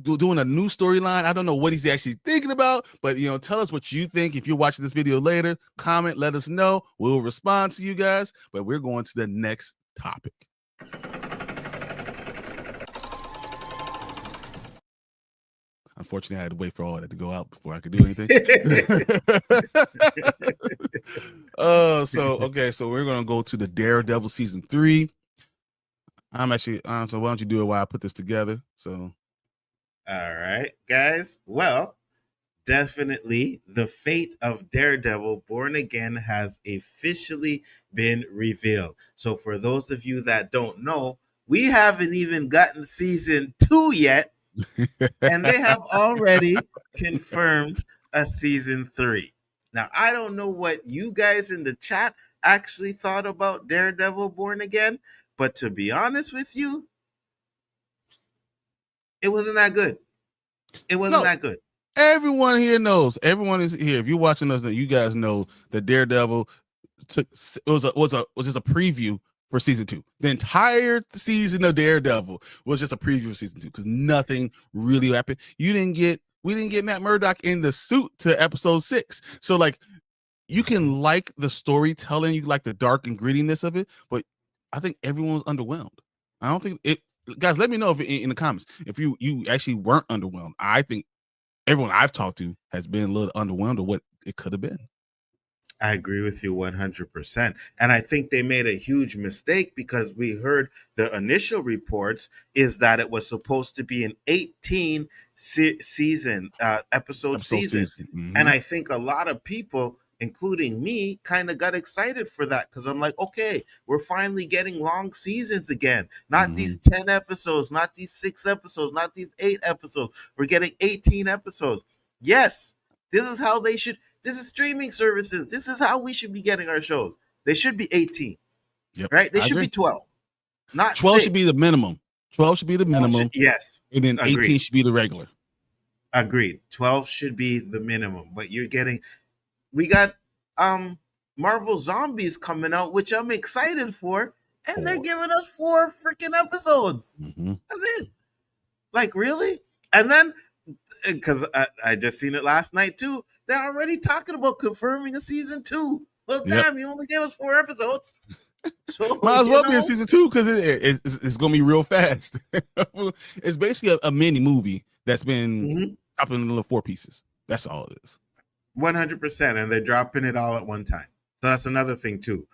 doing a new storyline. I don't know what he's actually thinking about, but tell us what you think. If you're watching this video later, comment, let us know. We'll respond to you guys. But we're going to the next topic. Unfortunately, I had to wait for all that to go out before I could do anything. So we're gonna go to the Daredevil season 3. I'm actually so why don't you do it while I put this together? So All right, guys. Well, definitely the fate of Daredevil Born Again has officially been revealed. So for those of you that don't know, we haven't even gotten season 2 yet, and they have already confirmed a season 3. Now, I don't know what you guys in the chat actually thought about Daredevil Born Again, but to be honest with you, it wasn't that good. It wasn't that good. Everyone here knows. Everyone is here. If you're watching us, you guys know that Daredevil was just a preview for season 2. The entire season of Daredevil was just a preview for season 2 because nothing really happened. We didn't get Matt Murdock in the suit to episode 6. So like, you can like the storytelling, you like the dark and grittiness of it, but I think everyone was underwhelmed. I don't think it. Guys, let me know if in the comments if you actually weren't underwhelmed. I think everyone I've talked to has been a little underwhelmed of what it could have been. I agree with you 100%. And I think they made a huge mistake because we heard the initial reports is that it was supposed to be an 18 episode season. Mm-hmm. And I think a lot of people, including me, kind of got excited for that because I'm like, okay, we're finally getting long seasons again. Not these 10 episodes, not these 6 episodes, not these 8 episodes. We're getting 18 episodes. Yes, this is how they should. This is streaming services. This is how we should be getting our shows. They should be 18. Yep, right? They I should agree. be 12. Not 12 6. should be the minimum. 12 should be the minimum. Yes. And then Agreed. 18 should be the regular. Agreed. 12 should be the minimum. But we got Marvel Zombies coming out, which I'm excited for. And they're giving us 4 freaking episodes. Mm-hmm. That's it. Like, really? And then, because I just seen it last night too, they're already talking about confirming a season 2. Well, damn, you only gave us 4 episodes. So might as well be in season 2 because it's going to be real fast. It's basically a mini movie that's been chopped into little 4 pieces. That's all it is. 100%. And they're dropping it all at one time. So that's another thing too.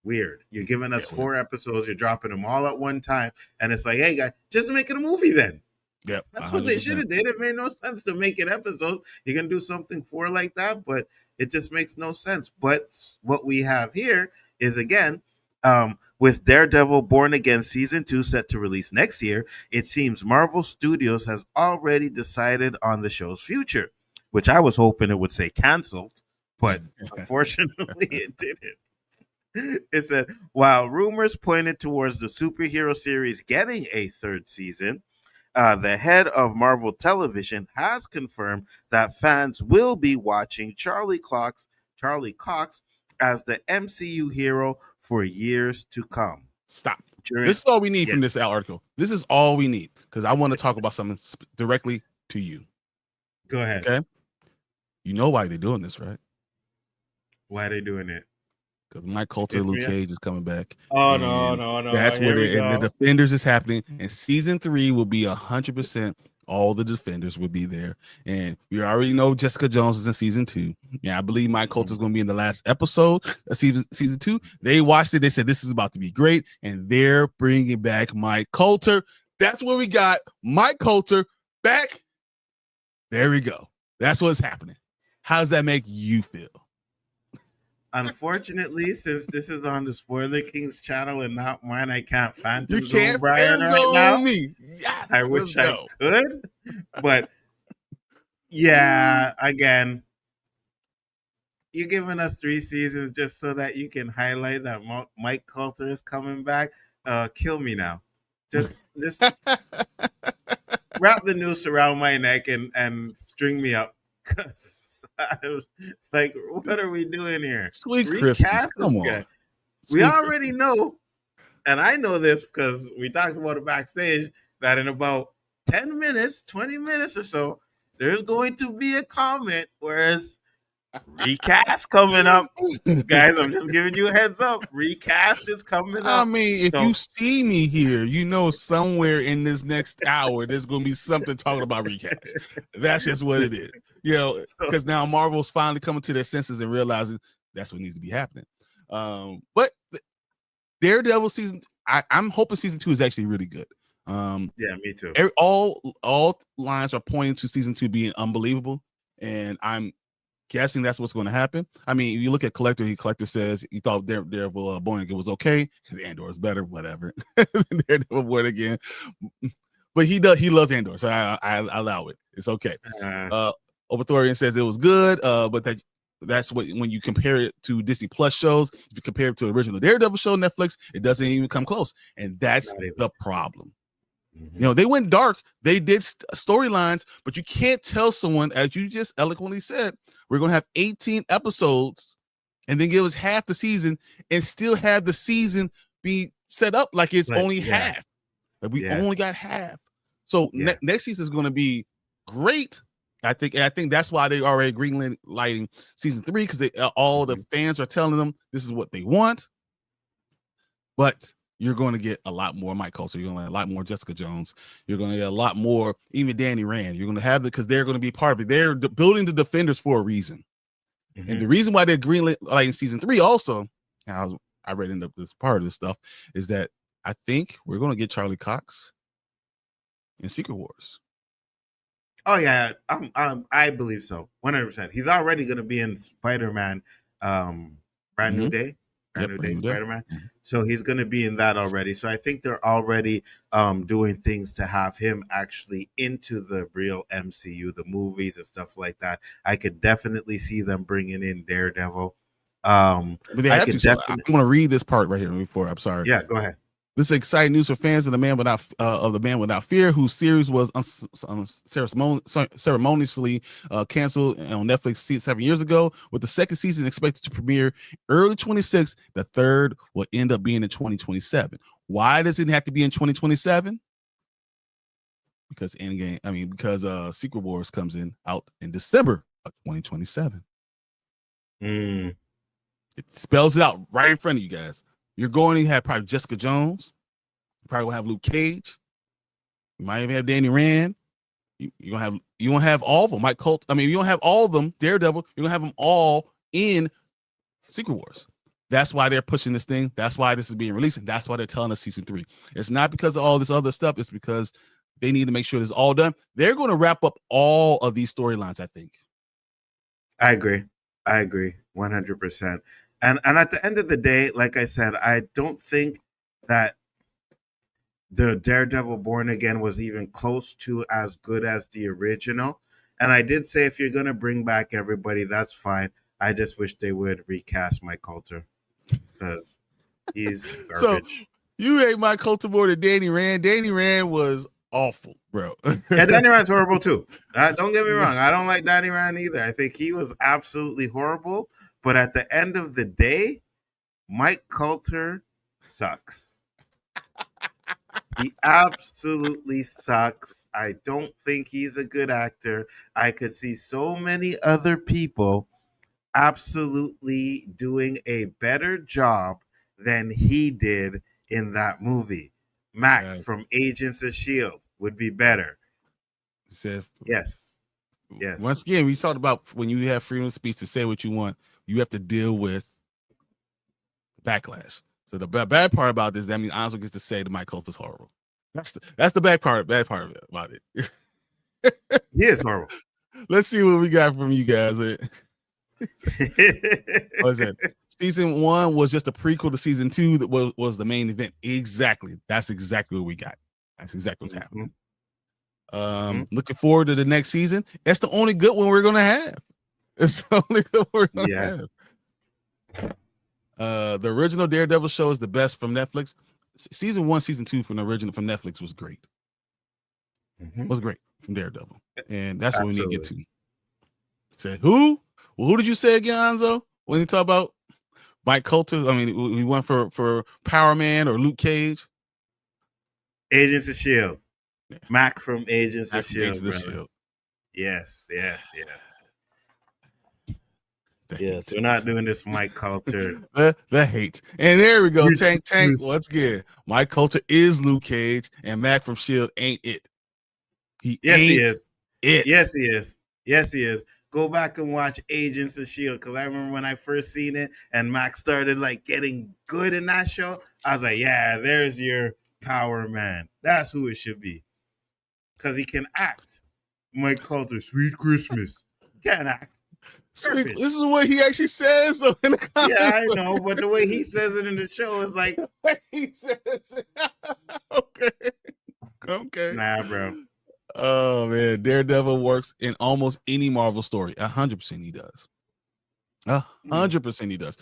Weird. You're giving us 4 episodes. You're dropping them all at one time. And it's like, hey, guys, just make it a movie then. Yeah, that's what they should have did. It made no sense to make an episode. You're going to do something 4 like that, but it just makes no sense. But what we have here is, again, with Daredevil Born Again Season 2 set to release next year, it seems Marvel Studios has already decided on the show's future, which I was hoping it would say canceled, but unfortunately it didn't. It said, while rumors pointed towards the superhero series getting a third season, the head of Marvel Television has confirmed that fans will be watching Charlie Cox as the MCU hero for years to come. Stop. During, This is all we need yeah, from this article. This is all we need because I want to talk about something directly to you. go ahead. Okay. You know why they're doing this, right? Why are they doing it? Because Mike Coulter, Luke Cage is coming back. Oh, no. That's Here where the Defenders is happening. And season 3 will be 100%. All the Defenders will be there. And we already know Jessica Jones is in season 2. Yeah, I believe Mike Coulter is going to be in the last episode of season 2. They watched it. They said this is about to be great. And they're bringing back Mike Coulter. That's what we got. Mike Coulter back. There we go. That's what's happening. How does that make you feel? Unfortunately, since this is on the Spoiler Kings channel and not mine, I can't phantom You can't Bryon right zone now. me. Yes, I wish I could, but yeah, again, you're giving us 3 seasons just so that you can highlight that Mike Coulter is coming back. Kill me now. Just wrap the noose around my neck and string me up. I was like, what are we doing here? Sweet Recast Christmas. Come on. We already know, and I know this because we talked about it backstage, that in about 10 minutes, 20 minutes or so, there's going to be a comment where it's recast coming up. Guys, I'm just giving you a heads up. Recast is coming up. I mean, if you see me here, you know somewhere in this next hour, there's going to be something talking about recast. That's just what it is. You know, because now Marvel's finally coming to their senses and realizing that's what needs to be happening. But Daredevil season, I'm hoping season 2 is actually really good. Yeah, me too. All lines are pointing to season 2 being unbelievable, and I'm guessing that's what's going to happen. I mean, if you look at Collector says he thought Daredevil Born Again was okay because Andor is better, whatever. Daredevil Born Again, but he loves Andor, so I allow it. It's okay. Obathorian says it was good, but that's what when you compare it to Disney Plus shows, if you compare it to the original Daredevil show Netflix, it doesn't even come close, and that's the problem. Mm-hmm. You know, they went dark, they did storylines, but you can't tell someone, as you just eloquently said, we're going to have 18 episodes and then give us half the season and still have the season be set up like it's only half. Like we only got half. So next season is going to be great. I think that's why they already green lighting season 3, because all the fans are telling them this is what they want. But you're going to get a lot more Mike Coulter. You're going to get a lot more Jessica Jones. You're going to get a lot more, even Danny Rand. You're going to have it because they're going to be part of it. They're building the Defenders for a reason. Mm-hmm. And the reason why they're green lighting season 3 also, I read into this part of this stuff, is that I think we're going to get Charlie Cox in Secret Wars. Oh yeah, I believe so, 100%. He's already going to be in Spider-Man, Brand New Day, Spider-Man. Mm-hmm. So he's going to be in that already. So I think they're already doing things to have him actually into the real MCU, the movies and stuff like that. I could definitely see them bringing in Daredevil. But they have to. So I'm going to read this part right here before. I'm sorry. Yeah, go ahead. This is exciting news for fans of the Man Without Fear, whose series was ceremoniously canceled on Netflix 7 years ago. With the second season expected to premiere early 26, the third will end up being in 2027. Why does it have to be in 2027? Because Secret Wars comes out in December of 2027. It spells it out right in front of you guys. You're going to have probably Jessica Jones. You probably will have Luke Cage. You might even have Danny Rand. You won't have all of them. Mike Colt. I mean, you don't have all of them. Daredevil. You're gonna have them all in Secret Wars. That's why they're pushing this thing. That's why this is being released, and that's why they're telling us season 3. It's not because of all this other stuff. It's because they need to make sure this is all done. They're going to wrap up all of these storylines, I think. I agree 100%. And at the end of the day, like I said, I don't think that the Daredevil Born Again was even close to as good as the original. And I did say if you're going to bring back everybody, that's fine. I just wish they would recast Mike Coulter. because he's So garbage. you hate Mike Coulter more than Danny Rand. Danny Rand was awful, bro. And Danny Rand's horrible too. Don't get me wrong. I don't like Danny Rand either. I think he was absolutely horrible. But at the end of the day, Mike Coulter sucks. He absolutely sucks. I don't think he's a good actor. I could see so many other people absolutely doing a better job than he did in that movie. Mac from Agents of S.H.I.E.L.D. would be better. Said, yes. Once again, we talked about when you have freedom of speech to say what you want, you have to deal with backlash. So the bad part about this, that means Nzo gets to say that Mike Coulter's horrible. That's the bad part about it. He is horrible. Let's see what we got from you guys. What is that? Season 1 was just a prequel to season 2 that was the main event. Exactly. That's exactly what we got. That's exactly what's happening. Looking forward to the next season. That's the only good one we're gonna have. It's the only good we're gonna have. The original Daredevil show is the best from Netflix. Season 1, season 2 from the original from Netflix was great. Was great from Daredevil, and that's what we need to get to. Say who? Well, who did you say again, Nzo? When you talk about Mike Coulter, I mean, we went for Power Man or Luke Cage. Agents of S.H.I.E.L.D. Yeah. Mac from Agents of S.H.I.E.L.D. Yes. Yes, we're not doing this Mike Coulter. the hate. And there we go. Tank. Once again, Mike Coulter is Luke Cage, and Mac from S.H.I.E.L.D. ain't it. He is. Yes, he is. Go back and watch Agents of S.H.I.E.L.D. because I remember when I first seen it and Mac started like getting good in that show. I was like, yeah, there's your Power Man. That's who it should be. Because he can act. Mike Coulter, Sweet Christmas. Can't act. Sweet, this is what he actually says. So in the comic. Yeah, I know, but the way he says it in the show is like he says it. Okay. Nah, bro. Oh man, Daredevil works in almost any Marvel story. 100% he does. 100% he does.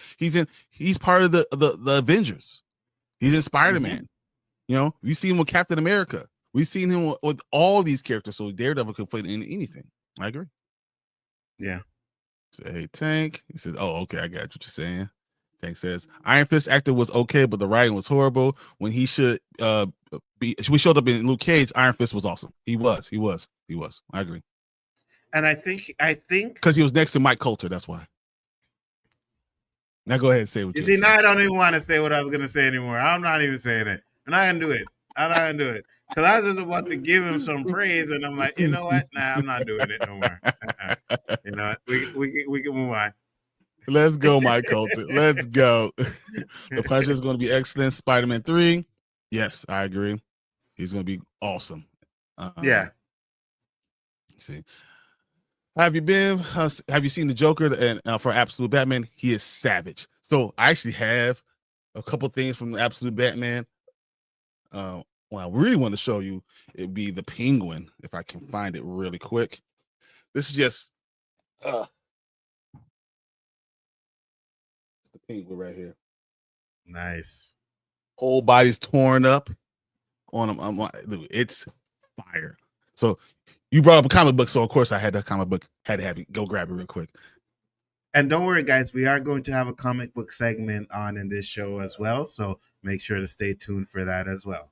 He's part of the Avengers. He's in Spider-Man. You know, we've seen him with Captain America. We've seen him with all these characters. So Daredevil could play in anything. I agree. Yeah. Say, hey, Tank. He says, oh, okay, I got what you're saying. Tank says, Iron Fist actor was okay, but the writing was horrible. When he should we showed up in Luke Cage, Iron Fist was awesome. He was. I agree. And I think because he was next to Mike Coulter, that's why. Now go ahead and say what you see. Now I don't even want to say what I was gonna say anymore. I'm not even saying it. I'm not gonna do it. Because I was just about to give him some praise, and I'm like, you know what? Nah, I'm not doing it no more. You know what? We can move on. Let's go, Mike Coulter. Let's go. The Punisher is going to be excellent. Spider-Man 3. Yes, I agree. He's going to be awesome. Yeah. See. Have you seen the Joker? And for Absolute Batman, he is savage. So I actually have a couple things from the Absolute Batman. What I really want to show you, it'd be the Penguin, if I can find it really quick. This is just it's the Penguin right here. Nice. Whole body's torn up on him. It's fire. So you brought up a comic book, so of course I had that comic book. Had to have it. Go grab it real quick. And don't worry, guys, we are going to have a comic book segment on in this show as well. So make sure to stay tuned for that as well.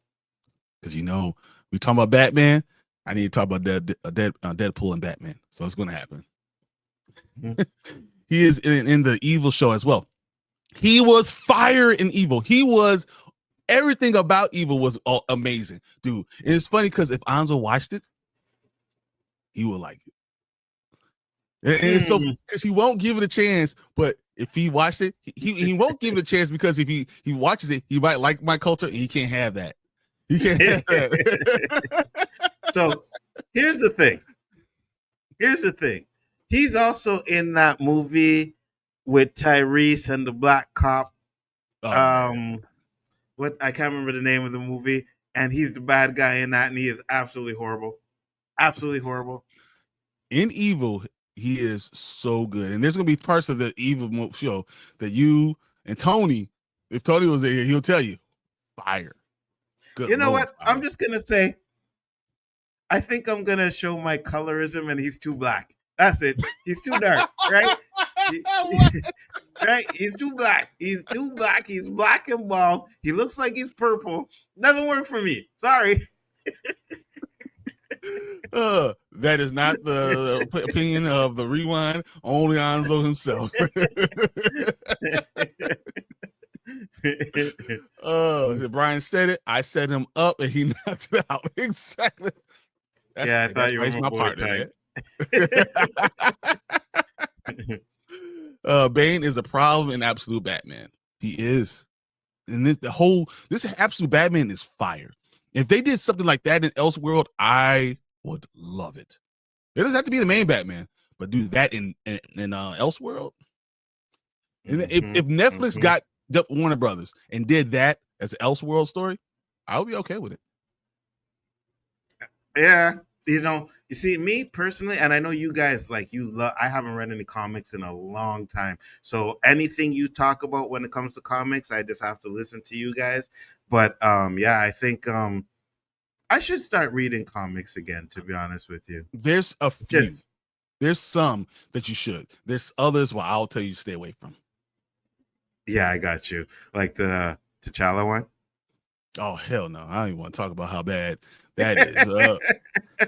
Because we talking about Batman. I need to talk about Deadpool and Batman. So it's going to happen. He is in the Evil show as well. He was fire in Evil. He was everything about Evil was amazing, dude. And it's funny because if Nzo watched it, he would like it. And it's so because he won't give it a chance, but if he watched it, he won't give it a chance because if he watches it, he might like Mike Coulter, and he can't have that. He can't have that. So here's the thing. He's also in that movie with Tyrese and the black cop. What I can't remember the name of the movie, and he's the bad guy in that, and he is absolutely horrible. Absolutely horrible. In Evil, he is so good. And there's gonna be parts of the Evil show that you And Tony, if Tony was here, he'll tell you, fire. Good. You know Lord, what? fire. I'm just gonna say, I think I'm gonna show my colorism, and he's too black. That's it. He's too dark, right? Right? He's too black. He's too black. He's black and bald. He looks like he's purple. Doesn't work for me. Sorry. That is not the opinion of the Rewind. Only Nzo himself. Bryon said it. I set him up, and he knocked it out. Exactly. I thought you were my partner. Bane is a problem in Absolute Batman. He is, and this Absolute Batman is fire. If they did something like that in Elseworld, I would love it. It doesn't have to be the main Batman, but do that in Elseworld. And if Netflix got Warner Brothers and did that as an Elseworld story, I would be okay with it. Yeah, you see, me personally, and I know you guys, like, I haven't read any comics in a long time, so anything you talk about when it comes to comics, I just have to listen to you guys. But I think I should start reading comics again, to be honest with you. There's a few. There's some that you should. There's others where I'll tell you to stay away from. Yeah, I got you. Like the T'Challa one? Oh, hell no. I don't even want to talk about how bad that is.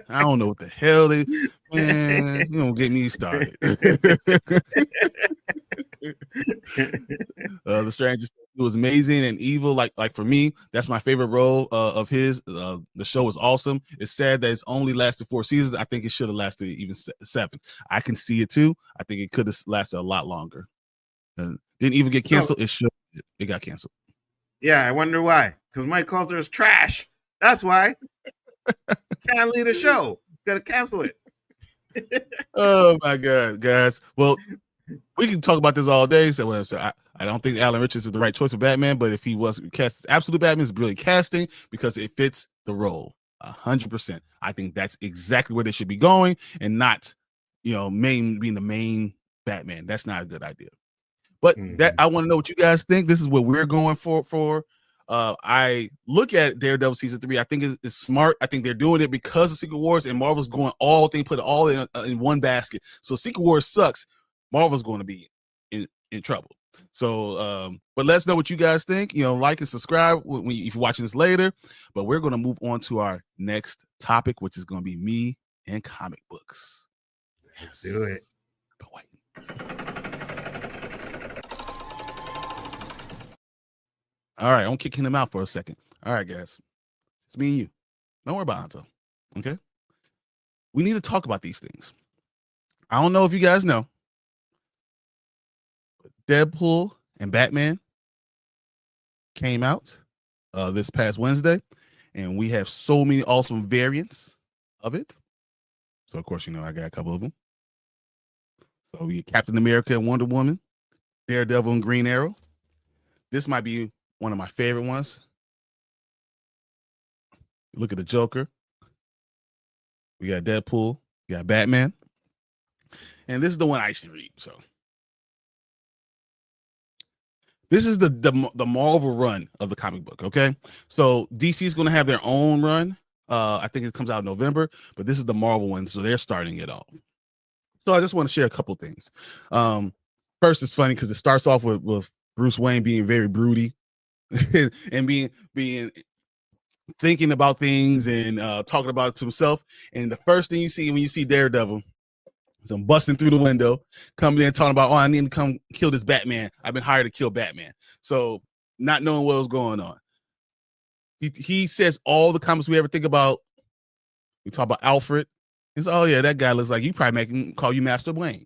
I don't know what the hell man, you don't get me started. The Strangest was amazing and evil. Like for me, that's my favorite role of his. The show was awesome. It's sad that it's only lasted 4 seasons. I think it should have lasted even 7. I can see it too. I think it could have lasted a lot longer. Didn't even get canceled. It got canceled. Yeah, I wonder why. Because Mike Coulter is trash. That's why. Can't lead a show. Gotta cancel it. Oh my God, guys. Well, we can talk about this all day. So I don't think Alan Richards is the right choice for Batman, but if he was cast as Absolute Batman, is brilliant casting because it fits the role 100%. I think that's exactly where they should be going, and not, being the main Batman. That's not a good idea. But that I want to know what you guys think. This is what we're going for. I look at Daredevil season 3. I think it's smart. I think they're doing it because of Secret Wars, and Marvel's going put it all in one basket. So Secret Wars sucks. Marvel's going to be in trouble. So, but let us know what you guys think. Like and subscribe if you're watching this later. But we're going to move on to our next topic, which is going to be me and comic books. Let's do it. But wait. All right, I'm kicking him out for a second. All right, guys. It's me and you. Don't worry about Nzo. Okay? We need to talk about these things. I don't know if you guys know, but Deadpool and Batman came out this past Wednesday, and we have so many awesome variants of it. So, of course, I got a couple of them. So, we Captain America and Wonder Woman, Daredevil and Green Arrow. This might be one of my favorite ones. Look at the Joker. We got Deadpool. We got Batman. And this is the one I should read. So this is the Marvel run of the comic book. Okay. So DC is going to have their own run. I think it comes out in November, but this is the Marvel one. So they're starting it off. So I just want to share a couple things. First, it's funny because it starts off with Bruce Wayne being very broody. And being thinking about things and talking about it to himself. And the first thing you see when you see Daredevil is him busting through the window, coming in talking about, I need to come kill this Batman. I've been hired to kill Batman. So not knowing what was going on. He says all the comments we ever think about. We talk about Alfred. He's that guy looks like you probably make him call you Master Wayne.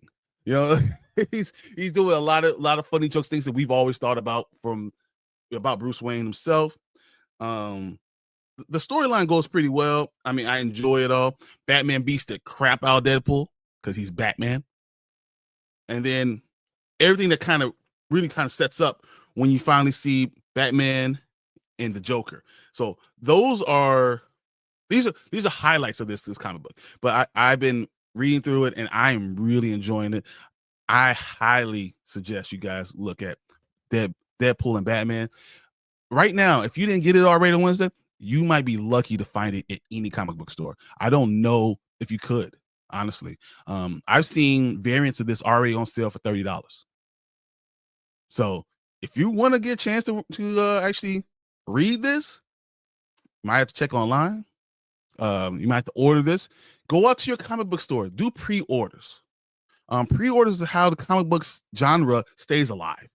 He's doing a lot of funny jokes, things that we've always thought about about Bruce Wayne himself. The storyline goes pretty well. I mean, I enjoy it all. Batman beats the crap out of Deadpool because he's Batman. And then everything that really sets up when you finally see Batman and the Joker. So these are highlights of this comic book. But I've been reading through it and I am really enjoying it. I highly suggest you guys look at Deadpool and Batman. Right now, if you didn't get it already on Wednesday, you might be lucky to find it at any comic book store. I don't know if you could, honestly. I've seen variants of this already on sale for $30. So if you want to get a chance to actually read this, you might have to check online. You might have to order this. Go out to your comic book store. Do pre-orders. Pre-orders is how the comic books genre stays alive.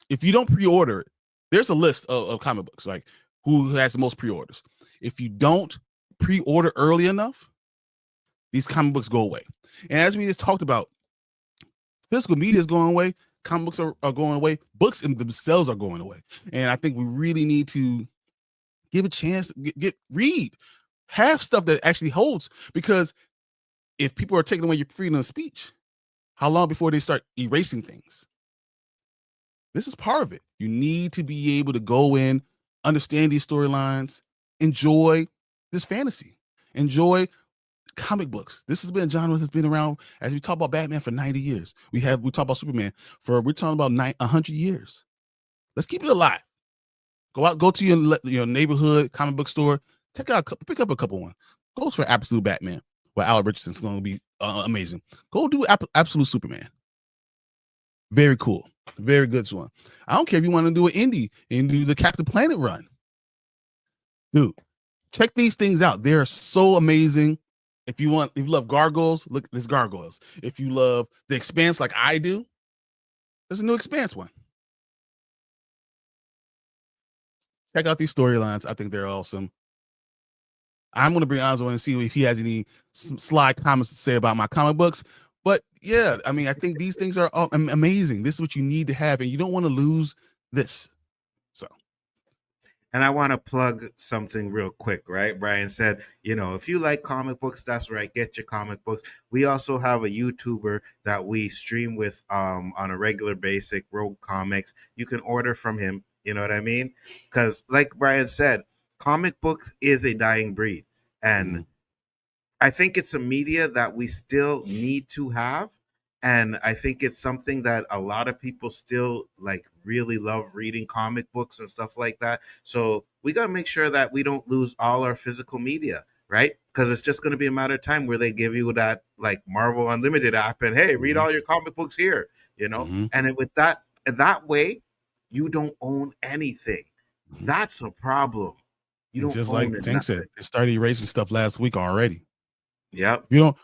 If you don't pre-order it, there's a list of comic books, like who has the most pre-orders. If you don't pre-order early enough, these comic books go away. And as we just talked about, physical media is going away. Comic books are going away. Books in themselves are going away. And I think we really need to give a chance to read, have stuff that actually holds. Because if people are taking away your freedom of speech, how long before they start erasing things? This is part of it. You need to be able to go in, understand these storylines, enjoy this fantasy, enjoy comic books. This has been a genre that's been around, as we talk about Batman, for 90 years. We talk about Superman we're talking about 100 years. Let's keep it alive. Go to your neighborhood comic book store, pick up a couple one. Go for Absolute Batman, where Al Richardson's going to be amazing. Go do Absolute Superman. Very cool. Very good one. I don't care if you want to do an indie and do the Captain Planet run. Dude, check these things out. They're so amazing. If you love Gargoyles, look, there's Gargoyles. If you love The Expanse like I do, there's a new Expanse one. Check out these storylines. I think they're awesome. I'm going to bring Nzo in and see if he has any sly comments to say about my comic books. But yeah, I mean, I think these things are amazing. This is what you need to have, and you don't want to lose this. So, and I want to plug something real quick, right? Bryon said, if you like comic books, that's right, get your comic books. We also have a YouTuber that we stream with on a regular basis, Rogue Comics. You can order from him, you know what I mean? Because like Bryon said, comic books is a dying breed. And I think it's a media that we still need to have. And I think it's something that a lot of people still really love reading comic books and stuff like that. So we got to make sure that we don't lose all our physical media, right? Because it's just going to be a matter of time where they give you that Marvel Unlimited app and, hey, read all your comic books here, And with that way, you don't own anything. That's a problem. You don't just own like Tank said, they started erasing stuff last week already. Yep. You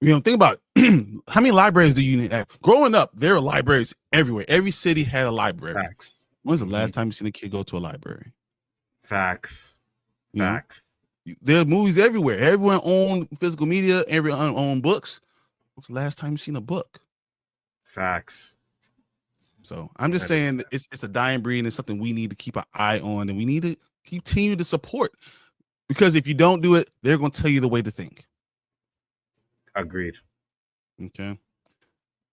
don't think about how many libraries do you need to have? Growing up, there were libraries everywhere. Every city had a library. Facts. When's the last time you seen a kid go to a library? Facts. There are movies everywhere. Everyone owned physical media. Everyone owned books. What's the last time you seen a book? Facts. So I'm just saying it's a dying breed and it's something we need to keep an eye on, and we need to continue to support, because if you don't do it, they're going to tell you the way to think. Agreed. Okay.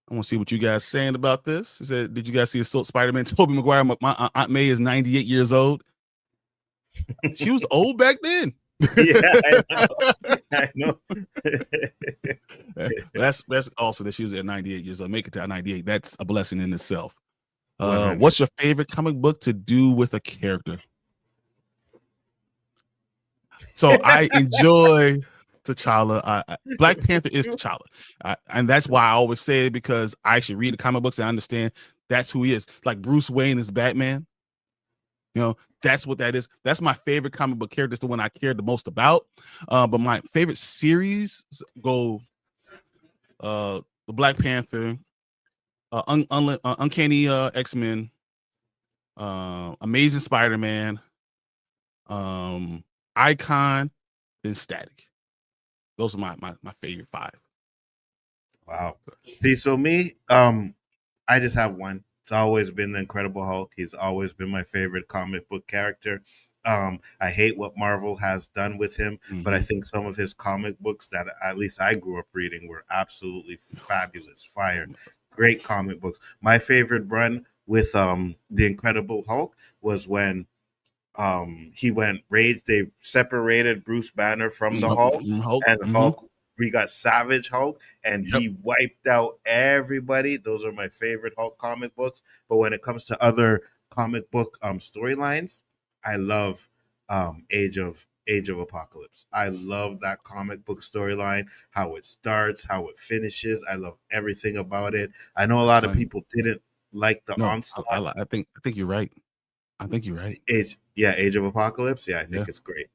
I want to see what you guys saying about this. Did you guys see Spider-Man? Tobey Maguire, my Aunt May is 98 years old. She was old back then. Yeah, I know. That's also that she was at 98 years old. Make it to 98. That's a blessing in itself. What's your favorite comic book to do with a character? So I enjoy T'Challa. Black Panther is T'Challa, and that's why I always say it, because I should read the comic books and understand that's who he is. Like Bruce Wayne is Batman. That's what that is. That's my favorite comic book character. It's the one I care the most about. But my favorite series go the Black Panther, Uncanny X-Men, Amazing Spider-Man, Icon, and Static. Those are my favorite 5. Wow. See, so me, I just have one. It's always been the Incredible Hulk. He's always been my favorite comic book character. I hate what Marvel has done with him, but I think some of his comic books that at least I grew up reading were absolutely fabulous, fire, great comic books. My favorite run with the Incredible Hulk was when he went rage. They separated Bruce Banner from the Hulk, and Hulk we got Savage Hulk, and he wiped out everybody. Those are my favorite Hulk comic books. But when it comes to other comic book storylines, I love Age of Apocalypse. I love that comic book storyline, how it starts, how it finishes. I love everything about it. I know a It's lot of funny. people didn't like the No, onslaught. I think you're right. I think you're right. Age of Apocalypse. Yeah, I think it's great.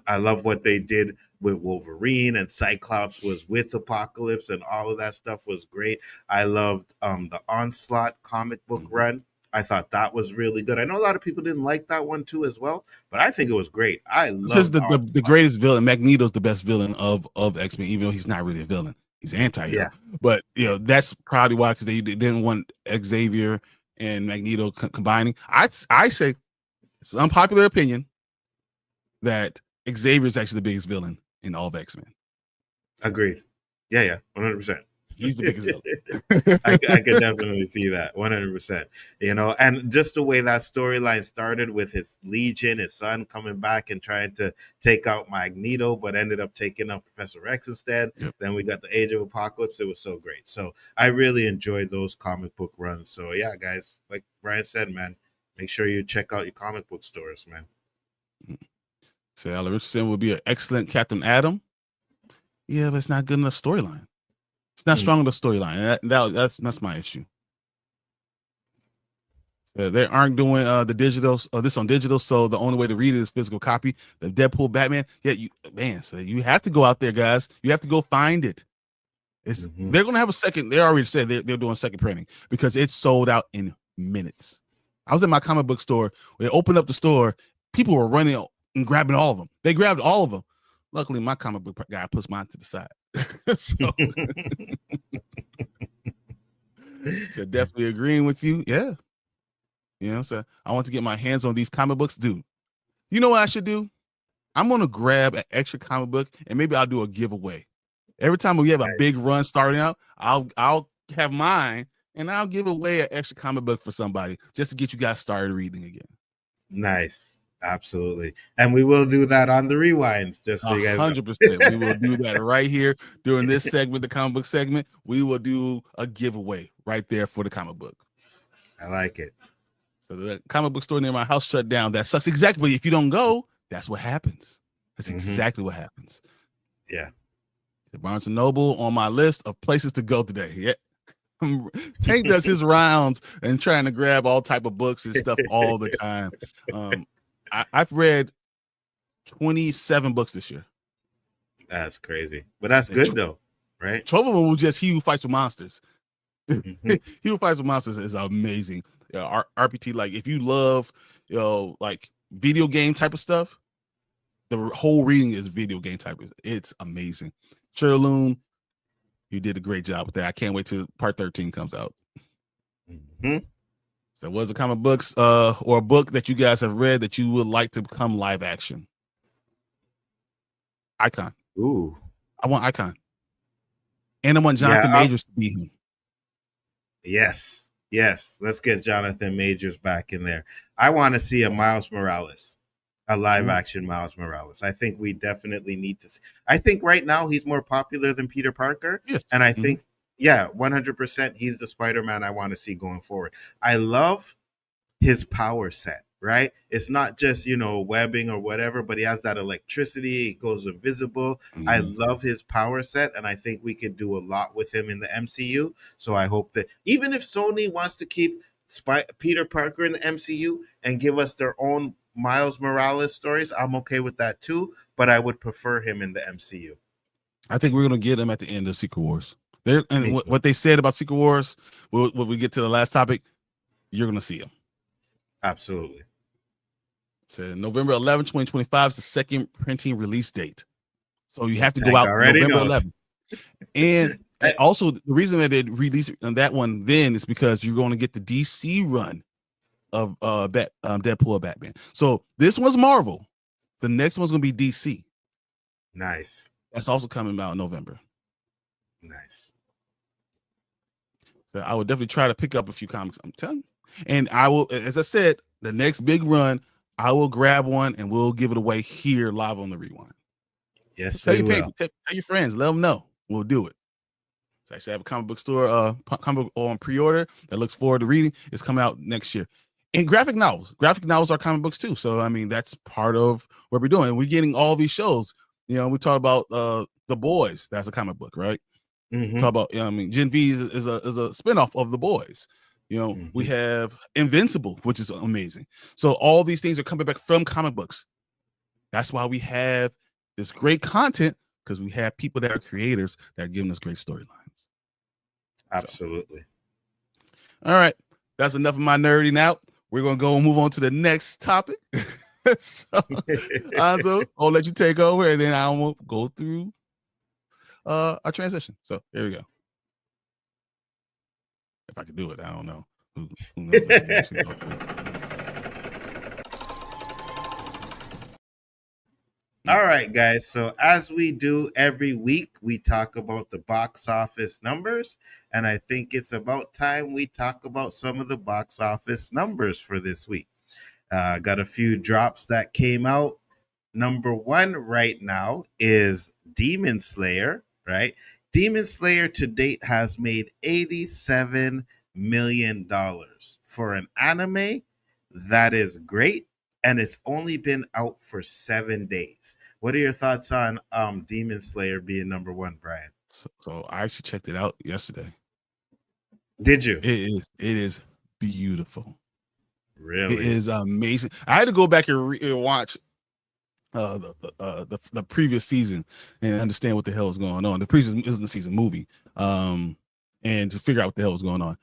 I love what they did with Wolverine, and Cyclops was with Apocalypse, and all of that stuff was great. I loved the Onslaught comic book run. I thought that was really good. I know a lot of people didn't like that one too as well, but I think it was great. I love the greatest villain. Magneto's the best villain of X-Men, even though he's not really a villain. He's an anti-hero. Yeah. But that's probably why, because they didn't want Xavier and Magneto combining. I say it's an unpopular opinion that Xavier is actually the biggest villain in all of X-Men. Agreed. Yeah, 100%. He's the biggest villain. I could definitely see that 100%. And just the way that storyline started with his Legion, his son coming back and trying to take out Magneto, but ended up taking out Professor X instead. Yep. Then we got the Age of Apocalypse. It was so great. So I really enjoyed those comic book runs. So yeah, guys, like Bryan said, man, make sure you check out your comic book stores, man. So Alan Richardson would be an excellent Captain Atom. Yeah, but it's not good enough storyline. It's not strong enough storyline. That's my issue. They aren't doing the digital, this on digital, so the only way to read it is physical copy. The Deadpool Batman, so you have to go out there, guys. You have to go find it. They're gonna have a second. They already said they're doing second printing because it's sold out in minutes. I was at my comic book store. They opened up the store. People were running and grabbing all of them. They grabbed all of them. Luckily, my comic book guy puts mine to the side. So definitely agreeing with you. Yeah. So I want to get my hands on these comic books. Dude, you know what I should do? I'm going to grab an extra comic book and maybe I'll do a giveaway. Every time we have a big run starting out, I'll have mine and I'll give away an extra comic book for somebody just to get you guys started reading again. Nice. Absolutely. And we will do that on the rewinds, just so you guys 100%. We will do that right here during this segment, the comic book segment. We will do a giveaway right there for the comic book. I like it. So the comic book store near my house shut down. That sucks. Exactly. But if you don't go, that's what happens. That's exactly what happens. Yeah. The Barnes & Noble on my list of places to go today. Yeah. Tank does his rounds and trying to grab all type of books and stuff all the time. I've read 27 books this year. That's crazy. But that's good though, right? 12 of them were just He Who Fights with Monsters. He Who Fights with Monsters is amazing. RPT, like if you love, like video game type of stuff, the whole reading is video game type. It's amazing. Sherloon, you did a great job with that. I can't wait till part 13 comes out. So what's the comic books or a book that you guys have read that you would like to become live action? Icon. Ooh. I want Icon. And I want Jonathan Majors to be him. Yes. Let's get Jonathan Majors back in there. I want to see a Miles Morales, a live action Miles Morales. I think we definitely need to see. I think right now he's more popular than Peter Parker. Yes. And I think 100% he's the Spider-Man I want to see going forward. I love his power set, right? It's not just, webbing or whatever, but he has that electricity. It goes invisible. I love his power set, and I think we could do a lot with him in the MCU. So I hope that even if Sony wants to keep Peter Parker in the MCU and give us their own Miles Morales stories, I'm okay with that too, but I would prefer him in the MCU. I think we're going to get him at the end of Secret Wars. What they said about Secret Wars, when we get to the last topic, you're going to see him. Absolutely. So November 11, 2025 is the second printing release date. So you have to go out November 11. And also, the reason that they released on that one then is because you're going to get the DC run of Deadpool or Batman. So this one's Marvel. The next one's going to be DC. Nice. That's also coming out in November. Nice. So I would definitely try to pick up a few comics. I'm telling you. And I will, as I said, the next big run, I will grab one and we'll give it away here live on the Rewind. Yes, Tell we your will. people, tell your friends, let them know. We'll do it. So actually, I have a comic book store, comic book on pre-order that looks forward to reading. It's coming out next year. And graphic novels are comic books too. So I mean, that's part of what we're doing. We're getting all these shows. You know, we talk about The Boys. That's a comic book, right? Talk about, I mean, Gen V is a spinoff of The Boys. You know, we have Invincible, which is amazing. So all these things are coming back from comic books. That's why we have this great content, because we have people that are creators that are giving us great storylines. Absolutely. So, all right. That's enough of my nerding out. We're going to go and move on to the next topic. So, Nzo, I'll let you take over, and then I will go through our transition. So here we go. If I can do it, I don't know. Who knows if I can actually go through it. All right, guys. So as we do every week, we talk about the box office numbers, and I think it's about time we talk about some of the box office numbers for this week. Got a few drops that came out. Number one right now is Demon Slayer, right? Demon Slayer to date has made $87 million. For an anime, that is great. And it's only been out for 7 days. What are your thoughts on Demon Slayer being number one, Bryon? So I actually checked it out yesterday. Did you? It is beautiful. Really? It is amazing. I had to go back and watch the previous season and understand what the hell is going on. The previous isn't the season movie, and to figure out what the hell was going on.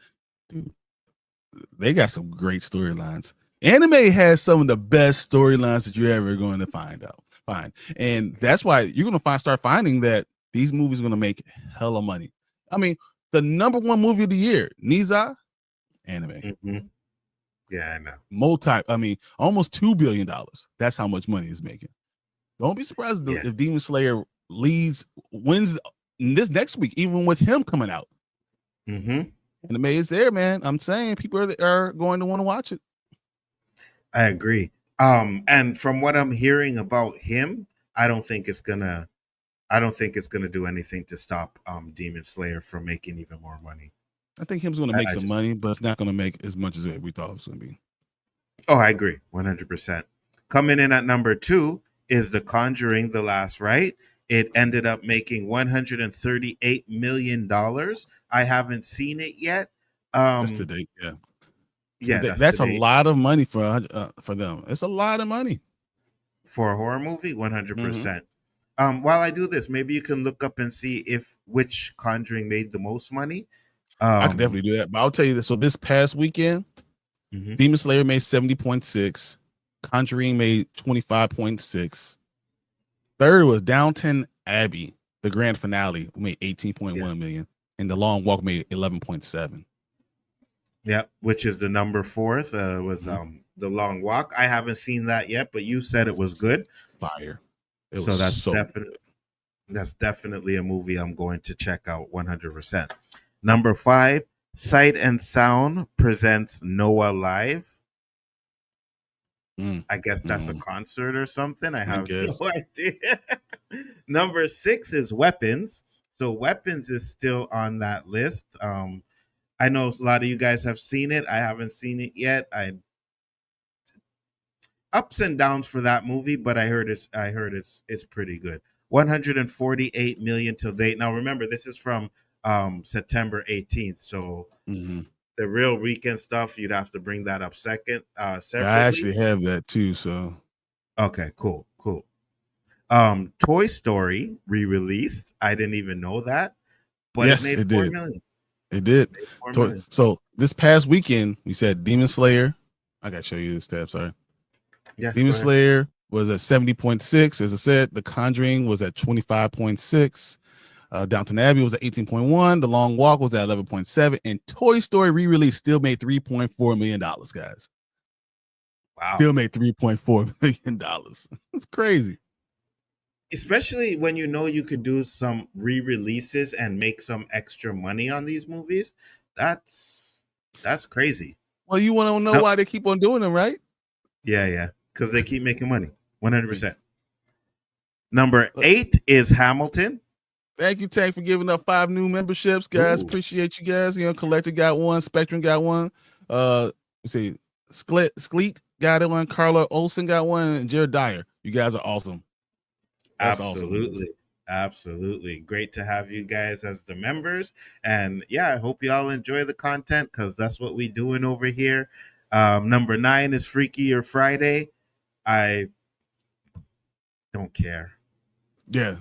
Dude, they got some great storylines. Anime has some of the best storylines that you're ever going to find, and that's why you're going to start finding that these movies are going to make hella money. I mean, the number one movie of the year, Nzo, anime. Yeah, I know. Almost $2 billion. That's how much money it's making. Don't be surprised if Demon Slayer wins this next week, even with him coming out. Anime is there, man. I'm saying people are going to want to watch it. I agree. And from what I'm hearing about him, I don't think it's gonna do anything to stop Demon Slayer from making even more money. I think him's gonna make some money, but it's not gonna make as much as we thought it was gonna be. Oh, I agree, 100%. Coming in at number 2 is The Conjuring: The Last Rite. It ended up making $138 million. I haven't seen it yet. Just to date, yeah. Yeah, that's a lot of money for them. It's a lot of money for a horror movie. 100%. While I do this, maybe you can look up and see which Conjuring made the most money. I can definitely do that, but I'll tell you this. So this past weekend, Demon Slayer made 70.6, Conjuring made 25.6. Third was Downton Abbey, the grand finale, made 18.1 million, and The Long Walk made 11.7. Yeah, which is the number 4th was The Long Walk. I haven't seen that yet, but you said it was good. Fire. That's definitely a movie I'm going to check out 100%. Number 5, Sight and Sound presents Noah Live. I guess that's a concert or something. I have no idea. Number 6 is Weapons. So Weapons is still on that list. I know a lot of you guys have seen it. I haven't seen it yet. Ups and downs for that movie, but I heard it's pretty good. 148 million till date. Now remember, this is from September 18th. So the real weekend stuff, you'd have to bring that up separately. I actually have that too. So okay, cool. Toy Story re-released. I didn't even know that, but yes, it made 4 million. It did. So this past weekend, we said Demon Slayer. I gotta show you this tab. Sorry. Yeah, Demon Slayer was at 70.6. As I said, The Conjuring was at 25.6. Downton Abbey was at 18.1. The Long Walk was at 11.7. And Toy Story re-release still made $3.4 million, guys. Wow. Still made $3.4 million. It's crazy. Especially when you know you could do some re-releases and make some extra money on these movies. That's crazy. Well, you want to know why they keep on doing them, right? Yeah. Because they keep making money. 100%. Number 8 is Hamilton. Thank you, Tank, for giving up 5 new memberships, guys. Ooh. Appreciate you guys. You know, Collector got one, Spectrum got one. Let's see, Skleet got one, Carla Olsen got one, and Jared Dyer. You guys are awesome. That's Absolutely. Awesome. Absolutely. Great to have you guys as the members. And yeah, I hope you all enjoy the content because that's what we're doing over here. Number 9 is Freaky or Friday. I don't care. Yeah.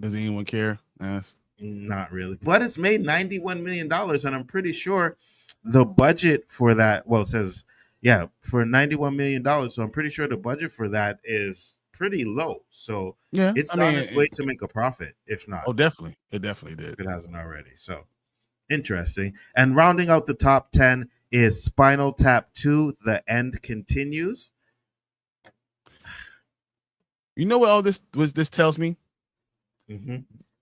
Does anyone care? Yes. Not really. But it's made $91 million. And I'm pretty sure the budget for that, well, it says, yeah, for $91 million. So I'm pretty sure the budget for that is pretty low. So yeah, it's on its way to make a profit, if not. Oh, definitely. It definitely did. If it hasn't already. So interesting. And rounding out the top 10 is Spinal Tap 2, The End Continues. You know what all this tells me? Mm-hmm.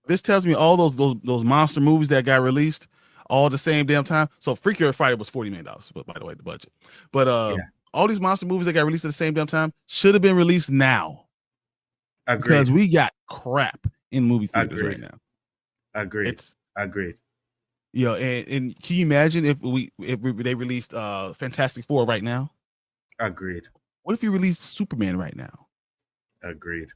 This tells me all those monster movies that got released all the same damn time. So Freaky or Friday was $40 million, but by the way, the budget. But all these monster movies that got released at the same damn time should have been released now. Agreed. Because we got crap in movie theaters right now. Agreed. Agreed. You know, and can you imagine if they released Fantastic Four right now? Agreed. What if you released Superman right now? Agreed.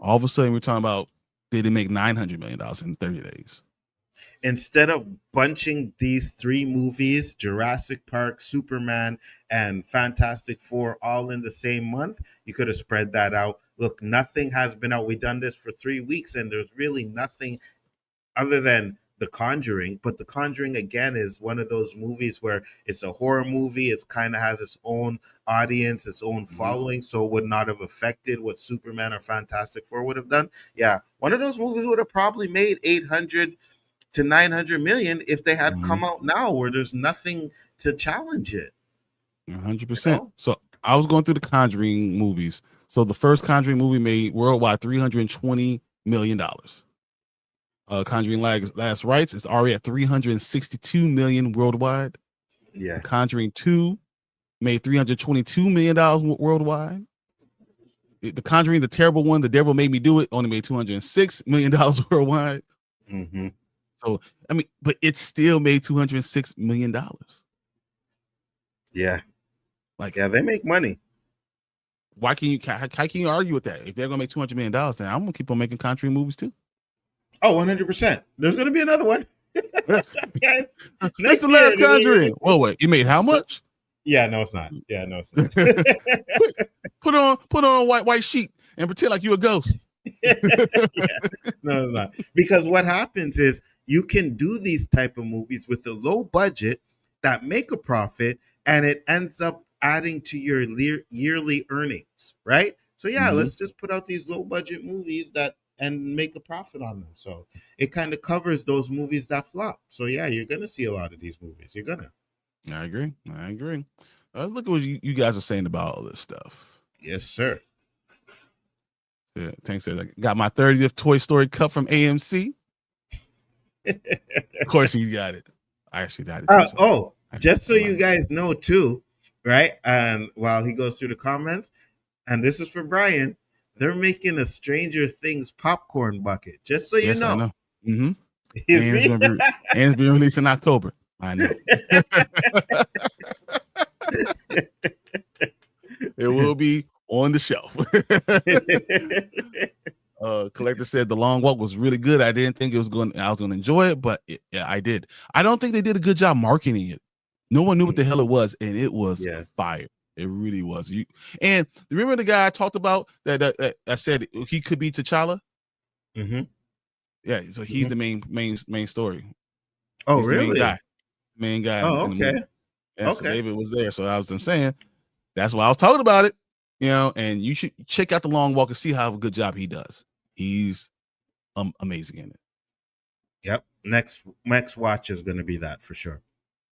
All of a sudden, we're talking about did they make $900 million in 30 days? Instead of bunching these 3 movies, Jurassic Park, Superman, and Fantastic Four, all in the same month, you could have spread that out. Look, nothing has been out. We've done this for 3 weeks, and there's really nothing other than The Conjuring. But The Conjuring, again, is one of those movies where it's a horror movie. It kind of has its own audience, its own following, so it would not have affected what Superman or Fantastic Four would have done. Yeah, one of those movies would have probably made 800 to 900 million if they had come out now where there's nothing to challenge it. 100%. You know? So I was going through the Conjuring movies. So the first Conjuring movie made worldwide $320 million. Conjuring Last Rites is already at $362 million worldwide. Yeah. The Conjuring 2 made $322 million worldwide. The Conjuring, the terrible one, The Devil Made Me Do It, only made $206 million worldwide. Mm-hmm. So, I mean, but it still made $206 million. Yeah. Like, yeah, they make money. Why can you argue with that? If they're gonna make $200 million, then I'm gonna keep on making Conjuring movies too. Oh, 100%. There's gonna be another one. That's the last Conjuring. Whoa, wait, you made how much? Yeah, no, it's not. Yeah, no, it's not. put on a white sheet and pretend like you're a ghost. Yeah. No, it's not. Because what happens is you can do these type of movies with a low budget that make a profit, and it ends up adding to your yearly earnings, right? So yeah, let's just put out these low budget movies and make a profit on them. So it kind of covers those movies that flop. So yeah, you're gonna see a lot of these movies. You're gonna. I agree. Look at what you guys are saying about all this stuff. Yes, sir. Yeah, Tank said, I got my 30th Toy Story cup from AMC. Of course, you got it. I actually got it too. Just so you guys know too, right? And while he goes through the comments, and this is for Bryon, they're making a Stranger Things popcorn bucket. Just so you know. I know. Mm-hmm. And it's been released in October. I know. It will be on the shelf. Collector said the long walk was really good. I didn't think I was going to enjoy it, but I did. I don't think they did a good job marketing it. No one knew what the hell it was, and it was fire. It really was. And remember the guy I talked about that said he could be T'Challa? Mm-hmm. Yeah, so he's the main story. Oh, he's really? The main guy. Oh, in the okay. movie. Yeah, so David was there. So I'm saying that's why I was talking about it. You know, and you should check out the long walk and see how good job he does. He's amazing in it. Yep. Next watch is going to be that for sure.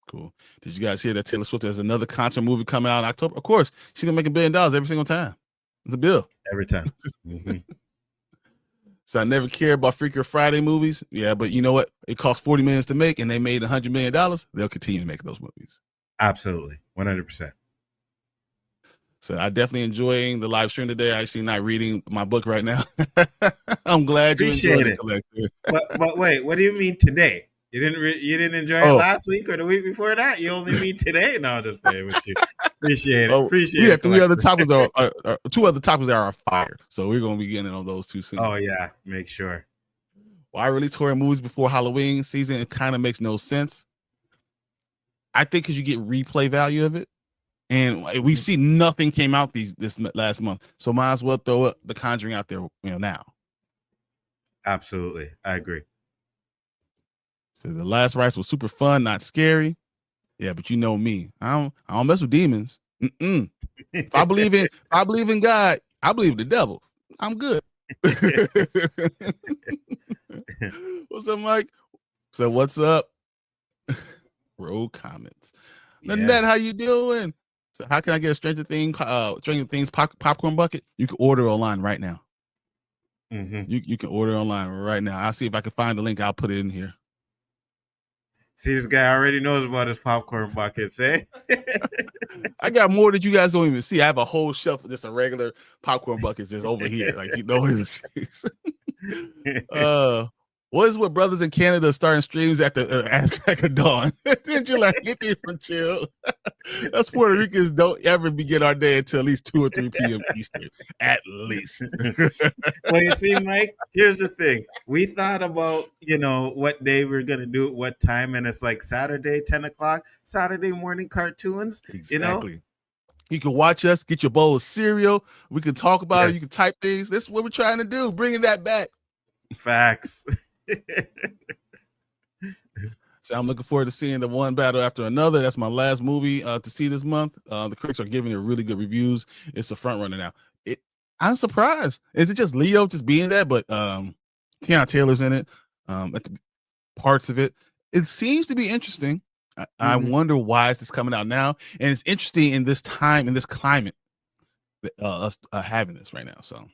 Cool. Did you guys hear that Taylor Swift has another concert movie coming out in October? Of course, she's gonna make $1 billion every single time. It's a bill every time. So I never cared about Freaky Friday movies. Yeah, but you know what? It cost $40 million to make, and they made $100 million. They'll continue to make those movies. Absolutely, 100%. So I definitely enjoying the live stream today. I actually not reading my book right now. I'm glad you Appreciate enjoyed it, it. collector. But wait, what do you mean today? You didn't enjoy it Oh, last week or the week before that? You only mean today? No, I'll just play with you. Appreciate it. oh, we Appreciate it, have three other collector. topics two other topics that are fire. So we're gonna be getting on those two soon. Oh yeah, make sure. Why release horror movies before Halloween season? It kind of makes no sense. I think because you get replay value of it. And we see nothing came out this last month. So might as well throw The Conjuring out there, now. Absolutely. I agree. So The Last Rites was super fun, not scary. Yeah, but you know me. I don't mess with demons. If I believe in God, I believe in the devil. I'm good. What's up, Mike? So what's up? Roll comments. Nanette, how you doing? So how can I get a Stranger Things popcorn bucket? You can order online right now. You can order online right now. I'll see if I can find the link. I'll put it in here. See, this guy already knows about his popcorn buckets, eh? I got more that you guys don't even see. I have a whole shelf of just a regular popcorn buckets just over here. Like, you don't even see. What is with brothers in Canada starting streams at the dawn? Didn't you like get there from chill? Us Puerto Ricans don't ever begin our day until at least 2 or 3 p.m. Eastern, at least. Well, you see, Mike, here's the thing. We thought about, what day we're going to do it, what time, and it's like Saturday, 10 o'clock, Saturday morning cartoons, Exactly. You can watch us, get your bowl of cereal. We can talk about it. You can type things. This is what we're trying to do, bringing that back. Facts. So I'm looking forward to seeing the one battle after another. That's my last movie to see this month. The critics are giving it really good reviews. It's a front runner now. I'm surprised. Is it just Leo just being that? But Tiana Taylor's in it. At the parts of it, it seems to be interesting. I wonder why is this coming out now, and it's interesting in this time, in this climate, us having this right now. So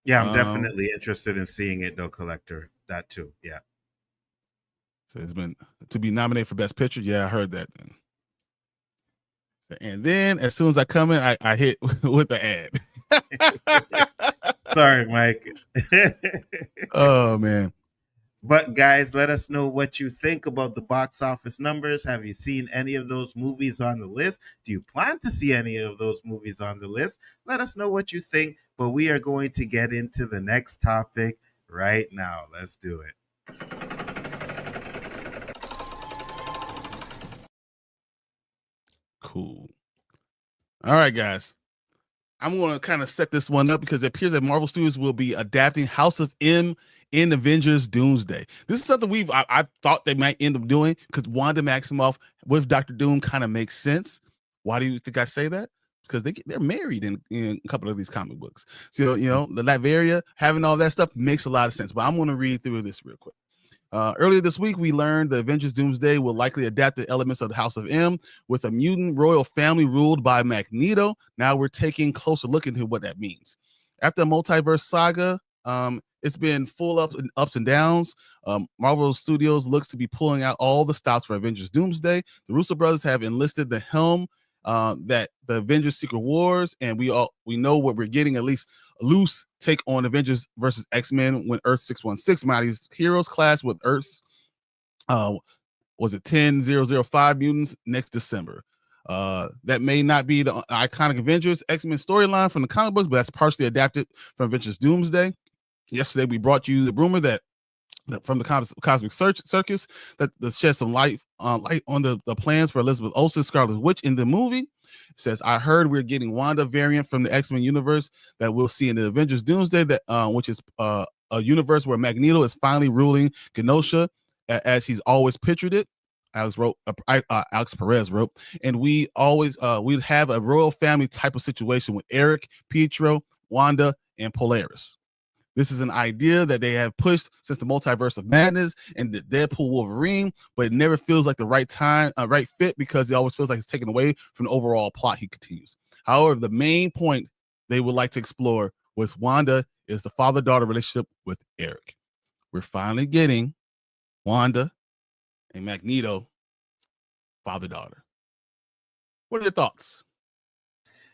yeah, I'm definitely interested in seeing it, though, collector. That too, yeah. So it's been to be nominated for Best Picture. Yeah, I heard that. And then as soon as I come in, I hit with the ad. Sorry, Mike. Oh man. But guys, let us know what you think about the box office numbers. Have you seen any of those movies on the list? Do you plan to see any of those movies on the list? Let us know what you think. But we are going to get into the next topic right now. Let's do it. Cool. All right, guys. I'm going to kind of set this one up because it appears that Marvel Studios will be adapting House of M in Avengers Doomsday. This is something I thought they might end up doing because Wanda Maximoff with Dr. Doom kind of makes sense. Why do you think I say that? Because they're married in a couple of these comic books. So, the Latveria, having all that stuff makes a lot of sense. But I'm going to read through this real quick. Earlier this week, we learned the Avengers Doomsday will likely adapt the elements of the House of M with a mutant royal family ruled by Magneto. Now we're taking a closer look into what that means. After the multiverse saga, it's been full ups and downs. Marvel Studios looks to be pulling out all the stops for Avengers Doomsday. The Russo brothers have enlisted the helm that the Avengers Secret Wars, and we know what we're getting, at least a loose take on Avengers versus X-Men when Earth 616 Mighty Heroes clash with Earth's was it 10005 mutants next December. That may not be the iconic Avengers X-Men storyline from the comic books, but that's partially adapted from Avengers Doomsday. Yesterday we brought you the rumor that from the Cosmic Circus that shed some light on the plans for Elizabeth Olsen, Scarlet Witch in the movie. It says, I heard we're getting Wanda variant from the X-Men universe that we'll see in the Avengers Doomsday, which is a universe where Magneto is finally ruling Genosha as he's always pictured it. Alex Perez wrote, and we always we'd have a royal family type of situation with Eric, Pietro, Wanda, and Polaris. This is an idea that they have pushed since the Multiverse of Madness and the Deadpool Wolverine, but it never feels like the right fit because it always feels like it's taken away from the overall plot, he continues. However, the main point they would like to explore with Wanda is the father-daughter relationship with Eric. We're finally getting Wanda and Magneto, father-daughter. What are your thoughts?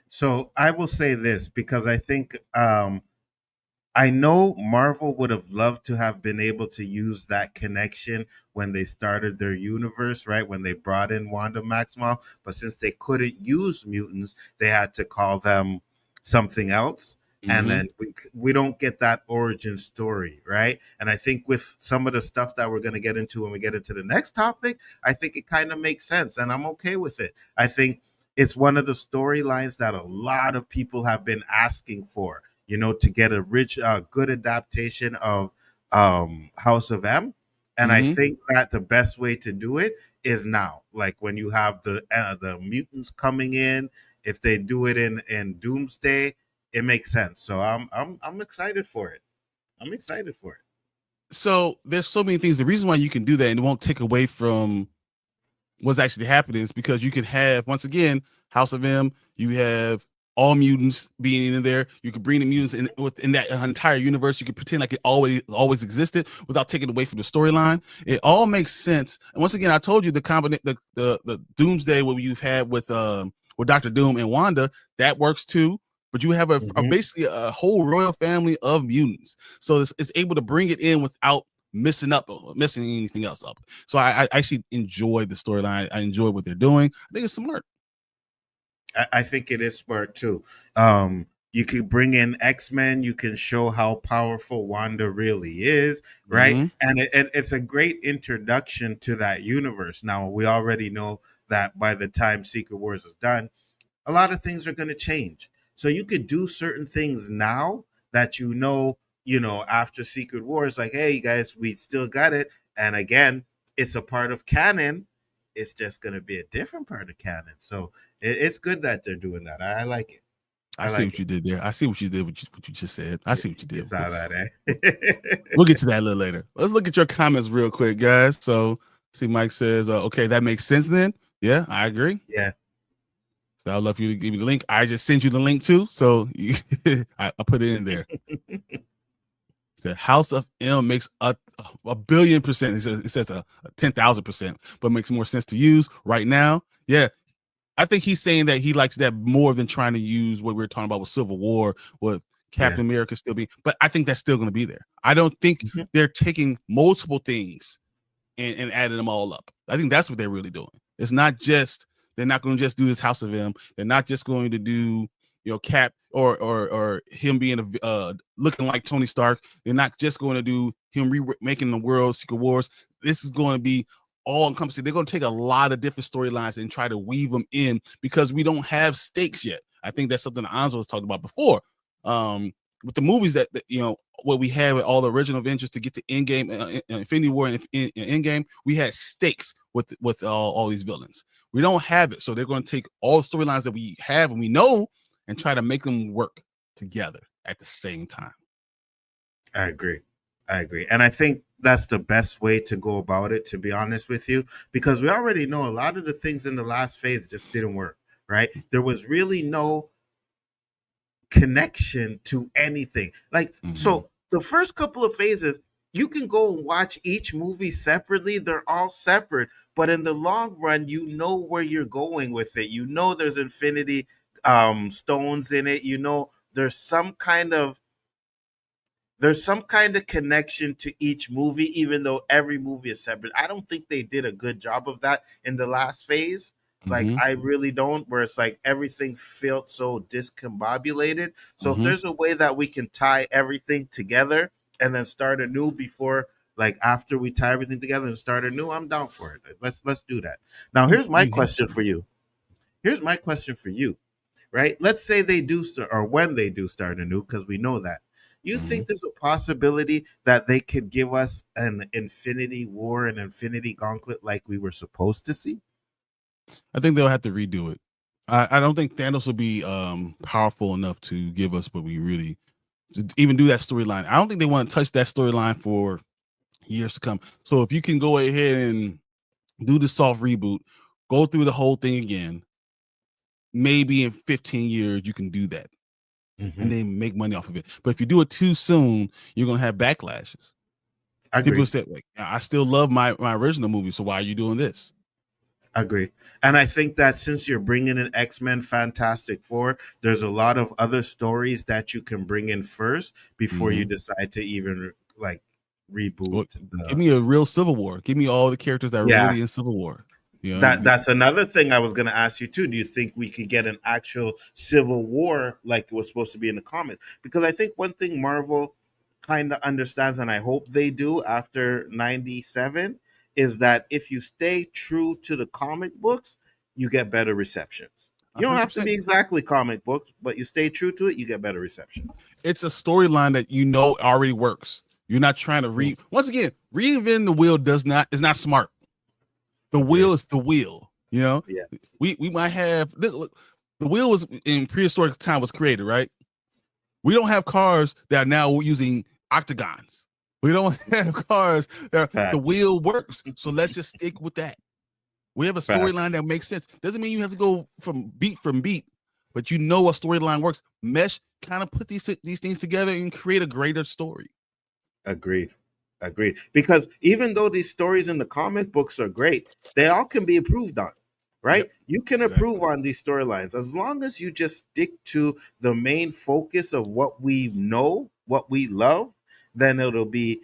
So I will say this because I think I know Marvel would have loved to have been able to use that connection when they started their universe, right? When they brought in Wanda Maximoff, but since they couldn't use mutants, they had to call them something else. And Mm-hmm. then we don't get that origin story, right? And I think with some of the stuff that we're going to get into when we get into the next topic, I think it kind of makes sense and I'm okay with it. I think it's one of the storylines that a lot of people have been asking for, to get a rich, good adaptation of House of M. And I Mm-hmm. think that the best way to do it is now, like when you have the mutants coming in. If they do it in Doomsday, it makes sense. So I'm excited for it. I'm excited for it. So there's so many things. The reason why you can do that and it won't take away from what's actually happening is because you can have, once again, House of M, you have all mutants being in there. You could bring the mutants within that entire universe. You could pretend like it always existed without taking away from the storyline. It all makes sense. And once again, I told you the Doomsday what you've had with Doctor Doom and Wanda, that works too. But you have basically a whole royal family of mutants, so it's able to bring it in without messing anything else up. So I actually enjoy the storyline. I enjoy what they're doing. I think it's smart. I think it is smart too. You could bring in X-Men. You can show how powerful Wanda really is, right? Mm-hmm. And it's a great introduction to that universe. Now we already know that by the time Secret Wars is done, a lot of things are going to change. So you could do certain things now that after Secret Wars, like, hey guys, we still got it. And again, it's a part of canon. It's just going to be a different part of canon. So it's good that they're doing that. I like it. I see what you did there. I see what you did. What you just said. I see what you did. You saw that, eh? We'll get to that a little later. Let's look at your comments real quick, guys. So, see, Mike says, "Okay, that makes sense." Then, yeah, I agree. Yeah. So I'd love for you to give me the link. I just sent you the link too, so I put it in there. Said House of M makes a $1,000,000,000%. It says a 10,000%, but makes more sense to use right now. Yeah, I think he's saying that he likes that more than trying to use what we were talking about with Civil War, with Captain America still being. But I think that's still going to be there. I don't think they're taking multiple things and adding them all up. I think that's what they're really doing. It's not just they're not going to just do this House of M. They're not just going to do Cap or him being looking like Tony Stark. They're not just going to do him making the world Secret Wars. This is going to be all encompassing. They're going to take a lot of different storylines and try to weave them in because we don't have stakes yet. I think that's something that Nzo was talking about before. With the movies that what we had with all the original Avengers to get to Endgame, Infinity War, and Endgame, we had stakes with all these villains. We don't have it, so they're going to take all the storylines that we have and we know and try to make them work together at the same time. I agree. And I think that's the best way to go about it, to be honest with you, because we already know a lot of the things in the last phase just didn't work, right? There was really no connection to anything. Like, so the first couple of phases, you can go and watch each movie separately. They're all separate, but in the long run, you know where you're going with it. You know there's infinity stones in it. You know there's some kind of connection to each movie, even though every movie is separate. I don't think they did a good job of that in the last phase. Like, I really don't, where it's like everything felt so discombobulated. So if there's a way that we can tie everything together and then start anew before, like after we tie everything together and start anew, I'm down for it. Let's do that. Now, here's my question for you. Right? Let's say they do start, or when they do start anew, because we know that. You think there's a possibility that they could give us an Infinity War and Infinity Gauntlet like we were supposed to see? I think they'll have to redo it. I don't think Thanos will be powerful enough to give us what we really to even do that storyline. I don't think they want to touch that storyline for years to come. So if you can go ahead and do the soft reboot, go through the whole thing again, maybe in 15 years you can do that and then make money off of it. But if you do it too soon, you're going to have backlashes. People say, like, I still love my original movie, so why are you doing this? Agreed. And I think that since you're bringing in X-Men Fantastic Four, there's a lot of other stories that you can bring in first before you Mm-hmm. decide to even like reboot Well, give the. me a real Civil War. Give me all the characters that are Yeah, really in Civil War. You know, that's another thing I was going to ask you too. Do you think we could get an actual civil war like it was supposed to be in the comics? Because I think one thing Marvel kind of understands, and I hope they do after 97, is that if you stay true to the comic books, you get better receptions. You don't have to 100%. be exactly comic books, but you stay true to it, you get better receptions. It's a storyline that you know already works. You're not trying to read. Once again, reinventing the wheel is not smart. The wheel is the wheel. You know, Yeah. we might have look, the wheel was in prehistoric time was created, right? We don't have cars that are now using octagons. We don't have cars that the Facts. wheel works. So let's just stick with that. We have a storyline Facts. that makes sense. Doesn't mean you have to go from beat, but you know a storyline works. Mesh kind of put these things together and create a greater story. Agreed. Because even though these stories in the comic books are great, they all can be improved on, right? Yep, You can exactly. improve on these storylines as long as you just stick to the main focus of what we know, what we love, then it'll be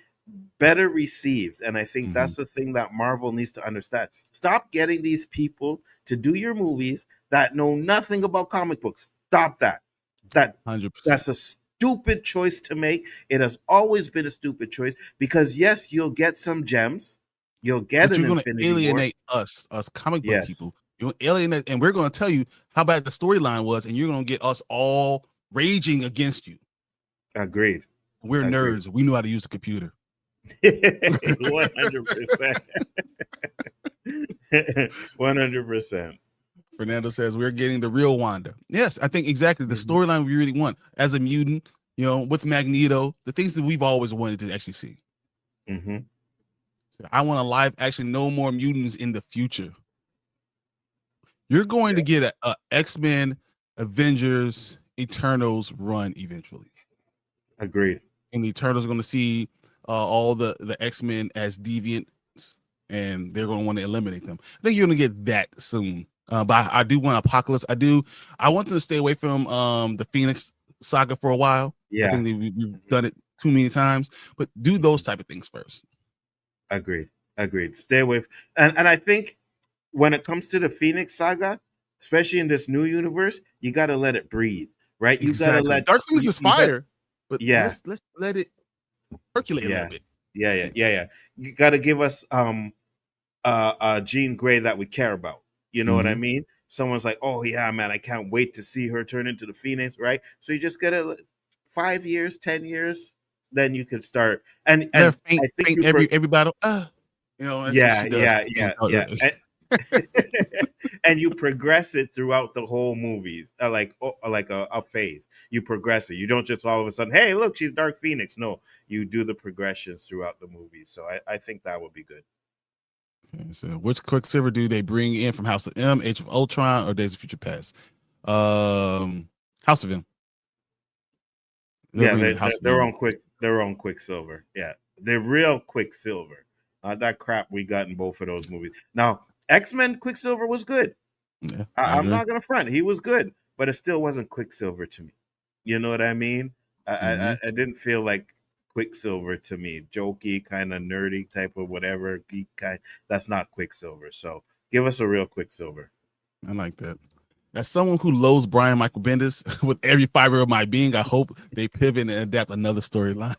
better received. And I think that's the thing that Marvel needs to understand. Stop getting these people to do your movies that know nothing about comic books. Stop that. 100%. That's a stupid choice to make. It has always been a stupid choice because yes, you'll get some gems. You'll get But an you're going to Infinity War. alienate us comic book Yes. people. You're going to alienate, and we're going to tell you how bad the storyline was, and you're going to get us all raging against you. Agreed. We're nerds. We know how to use the computer. 100%. 100%. Fernando says we're getting the real Wanda. Yes, I think exactly the storyline we really want as a mutant, you know, with Magneto, the things that we've always wanted to actually see. Mm-hmm. So I want a live action, no more mutants in the future. You're going to get a X-Men, Avengers, Eternals run eventually. Agreed. And the Eternals are going to see all the X-Men as deviants, and they're going to want to eliminate them. I think you're going to get that soon. But I do want Apocalypse. I want them to stay away from the Phoenix saga for a while. Yeah. I think we've done it too many times, but do those type of things first. Agreed. Stay away. And I think when it comes to the Phoenix saga, especially in this new universe, you got to let it breathe, right? You got to let Dark Phoenix is fire, but let's let it percolate a little bit. Yeah. You got to give us Jean Grey that we care about. You know what I mean? Someone's like, oh yeah, man, I can't wait to see her turn into the Phoenix, right? So you just gotta 5 years, 10 years, then you can start. And I think every battle. You know, yeah. And you progress it throughout the whole movies, like a phase. You progress it. You don't just all of a sudden, hey, look, she's Dark Phoenix. No, you do the progressions throughout the movies. So I think that would be good. So which Quicksilver do they bring in from House of M, Age of Ultron, or Days of Future Past? House of M. They're on Quicksilver. Yeah, they're real Quicksilver. Not that crap we got in both of those movies. Now, X-Men Quicksilver was good. Yeah, I'm not gonna front. He was good, but it still wasn't Quicksilver to me. You know what I mean? I didn't feel like Quicksilver to me. Jokey, kind of nerdy type of whatever geek kind. That's not Quicksilver. So give us a real Quicksilver. I like that. As someone who loathes Bryon Michael Bendis with every fiber of my being, I hope they pivot and adapt another storyline.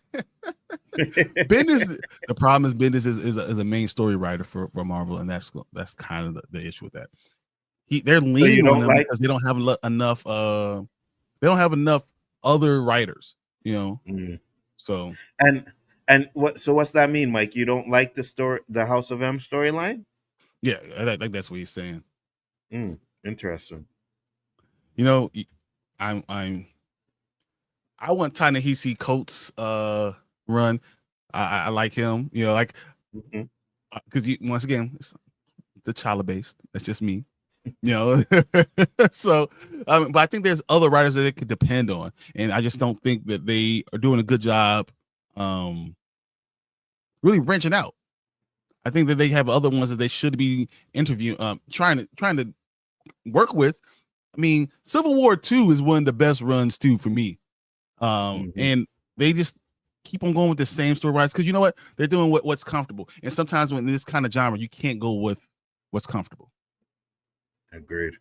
Bendis, the problem is Bendis is a main story writer for Marvel, and that's kind of the issue with that. They're leaning on them because they don't have enough. They don't have enough other writers, you know. So what's that mean, Mike? You don't like the House of M storyline? Yeah, I think that's what he's saying. Interesting. You know, I want Ta-Nehisi Coates run. I like him. You know, like because once again, it's the T'Challa based. That's just me. You know, so but I think there's other writers that they could depend on, and I just don't think that they are doing a good job really branching out. I think that they have other ones that they should be interviewing, trying to work with. I mean, Civil War 2 is one of the best runs too for me. And they just keep on going with the same story rights because you know what? They're doing what's comfortable. And sometimes when this kind of genre, you can't go with what's comfortable. Agreed.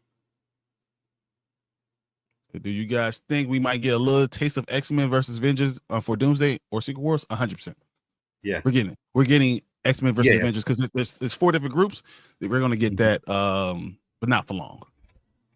Do you guys think we might get a little taste of X-Men versus Avengers for Doomsday or Secret Wars? 100%. Yeah. We're getting X-Men versus Avengers because there's 4 different groups that we're going to get that, but not for long.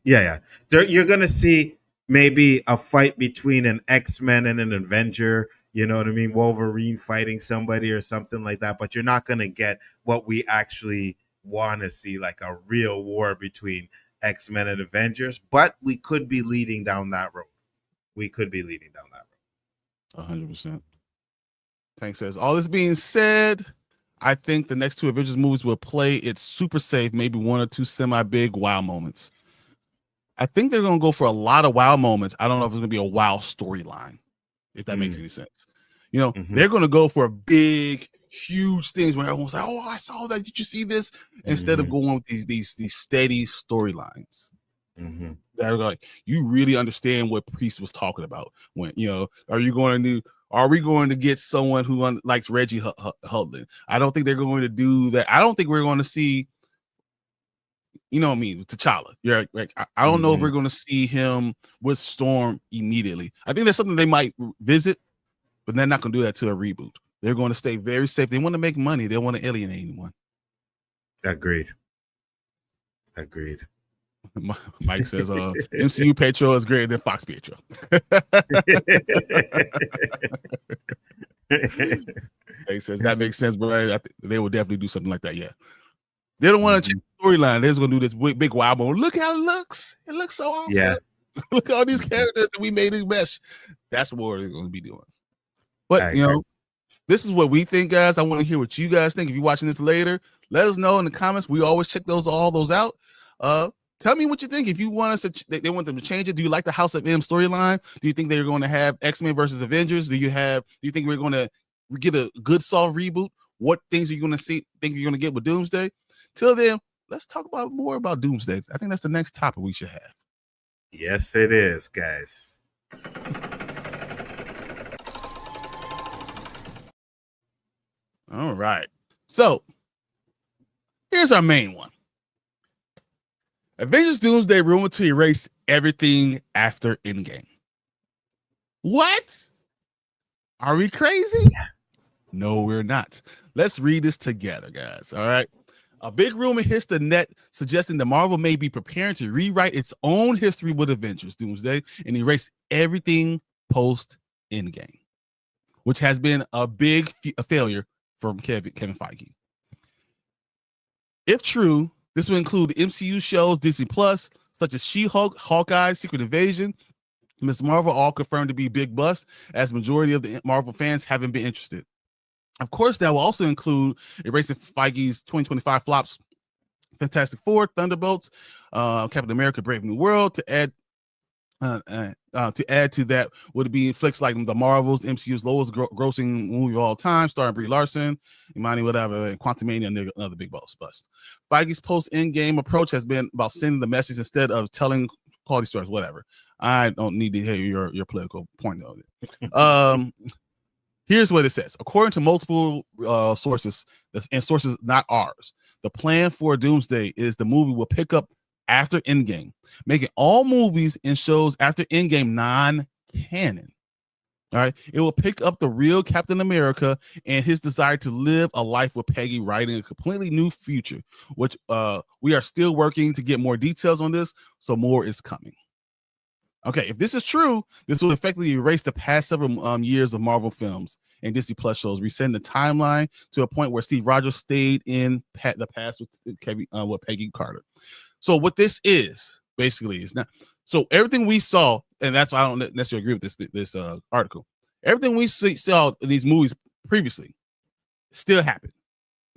Yeah. You're going to see maybe a fight between an X-Men and an Avenger, you know what I mean? Wolverine fighting somebody or something like that, but you're not going to get what we actually want to see, like a real war between X-Men and Avengers, but we could be leading down that road. 100%. Tank says, all this being said, I think the next 2 Avengers movies will play it super safe, maybe 1 or 2 semi-big wow moments. I think they're going to go for a lot of wow moments. I don't know if it's going to be a wow storyline, if that makes any sense. You know, they're going to go for big, huge things where everyone's like, oh, I saw that. Did you see this? Instead of going with these steady storylines. They're like, you really understand what Priest was talking about when, you know, are we going to get someone who likes Reggie Hudlin? I don't think they're going to do that. I don't think we're going to see, you know what I mean, T'Challa. Yeah, like I don't know if we're going to see him with Storm immediately. I think that's something they might visit, but they're not going to do that to a reboot. They're going to stay very safe. They want to make money. They don't want to alienate anyone. Agreed. Mike says, MCU Petro is greater than Fox Petro. He says that makes sense, but I think they will definitely do something like that. Yeah, they don't want to change the storyline. They're just going to do this big wild moment. Look how it looks. It looks so awesome. Yeah. Look at all these characters that we made in mesh. That's what they're going to be doing. But you know, this is what we think, guys. I want to hear what you guys think. If you're watching this later, let us know in the comments. We always check all those out. Tell me what you think. If you want us to, they want them to change it. Do you like the House of M storyline? Do you think they're going to have X-Men versus Avengers? Do you think we're going to get a good solid reboot? What things are you going to think you're going to get with Doomsday? Till then, let's talk more about Doomsday. I think that's the next topic we should have. Yes, it is, guys. All right. So here's our main one. Avengers Doomsday rumored to erase everything after Endgame. What? Are we crazy? No, we're not. Let's read this together, guys. All right. A big rumor hits the net suggesting that Marvel may be preparing to rewrite its own history with Avengers Doomsday and erase everything post Endgame, which has been a big failure from Kevin Feige. If true, this will include MCU shows, Disney Plus, such as She-Hulk, Hawkeye, Secret Invasion, Ms. Marvel, all confirmed to be big bust, as majority of the Marvel fans haven't been interested. Of course, that will also include erasing Feige's 2025 flops, Fantastic Four, Thunderbolts, Captain America, Brave New World, to add to that would be flicks like The Marvels, MCU's lowest grossing movie of all time, starring Brie Larson, Imani, whatever, and Quantumania, another big bust. Feige's post-Endgame approach has been about sending the message instead of telling quality stories, whatever. I don't need to hear your political point on it. Here's what it says. According to multiple sources, and sources not ours, the plan for Doomsday is the movie will pick up after Endgame, making all movies and shows after Endgame non-canon. All right. It will pick up the real Captain America and his desire to live a life with Peggy, writing a completely new future, which we are still working to get more details on this, so more is coming. Okay, if this is true, this will effectively erase the past several years of Marvel films and Disney Plus shows, resetting the timeline to a point where Steve Rogers stayed in the past with Peggy Carter. So what this is basically is not. So everything we saw, and that's why I don't necessarily agree with this article. Everything we saw in these movies previously still happened.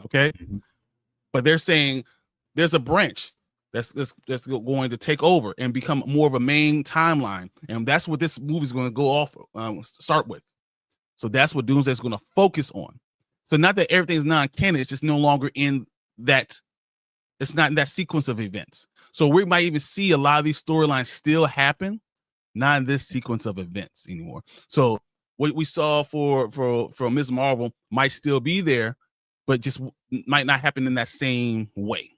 Okay, but they're saying there's a branch that's going to take over and become more of a main timeline, and that's what this movie is going to go off start with. So that's what Doomsday is going to focus on. So not that everything's non-canon, it's just no longer in that. It's not in that sequence of events. So we might even see a lot of these storylines still happen, not in this sequence of events anymore. So what we saw for Ms. Marvel might still be there, but just might not happen in that same way.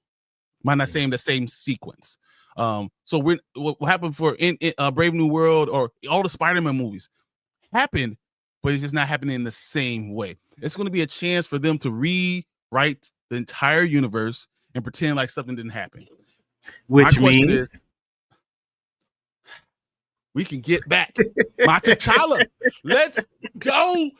Might not say in the same sequence. So what happened for in Brave New World or all the Spider-Man movies happened, but it's just not happening in the same way. It's going to be a chance for them to rewrite the entire universe and pretend like something didn't happen. Which means we can get back my T'Challa. Let's go.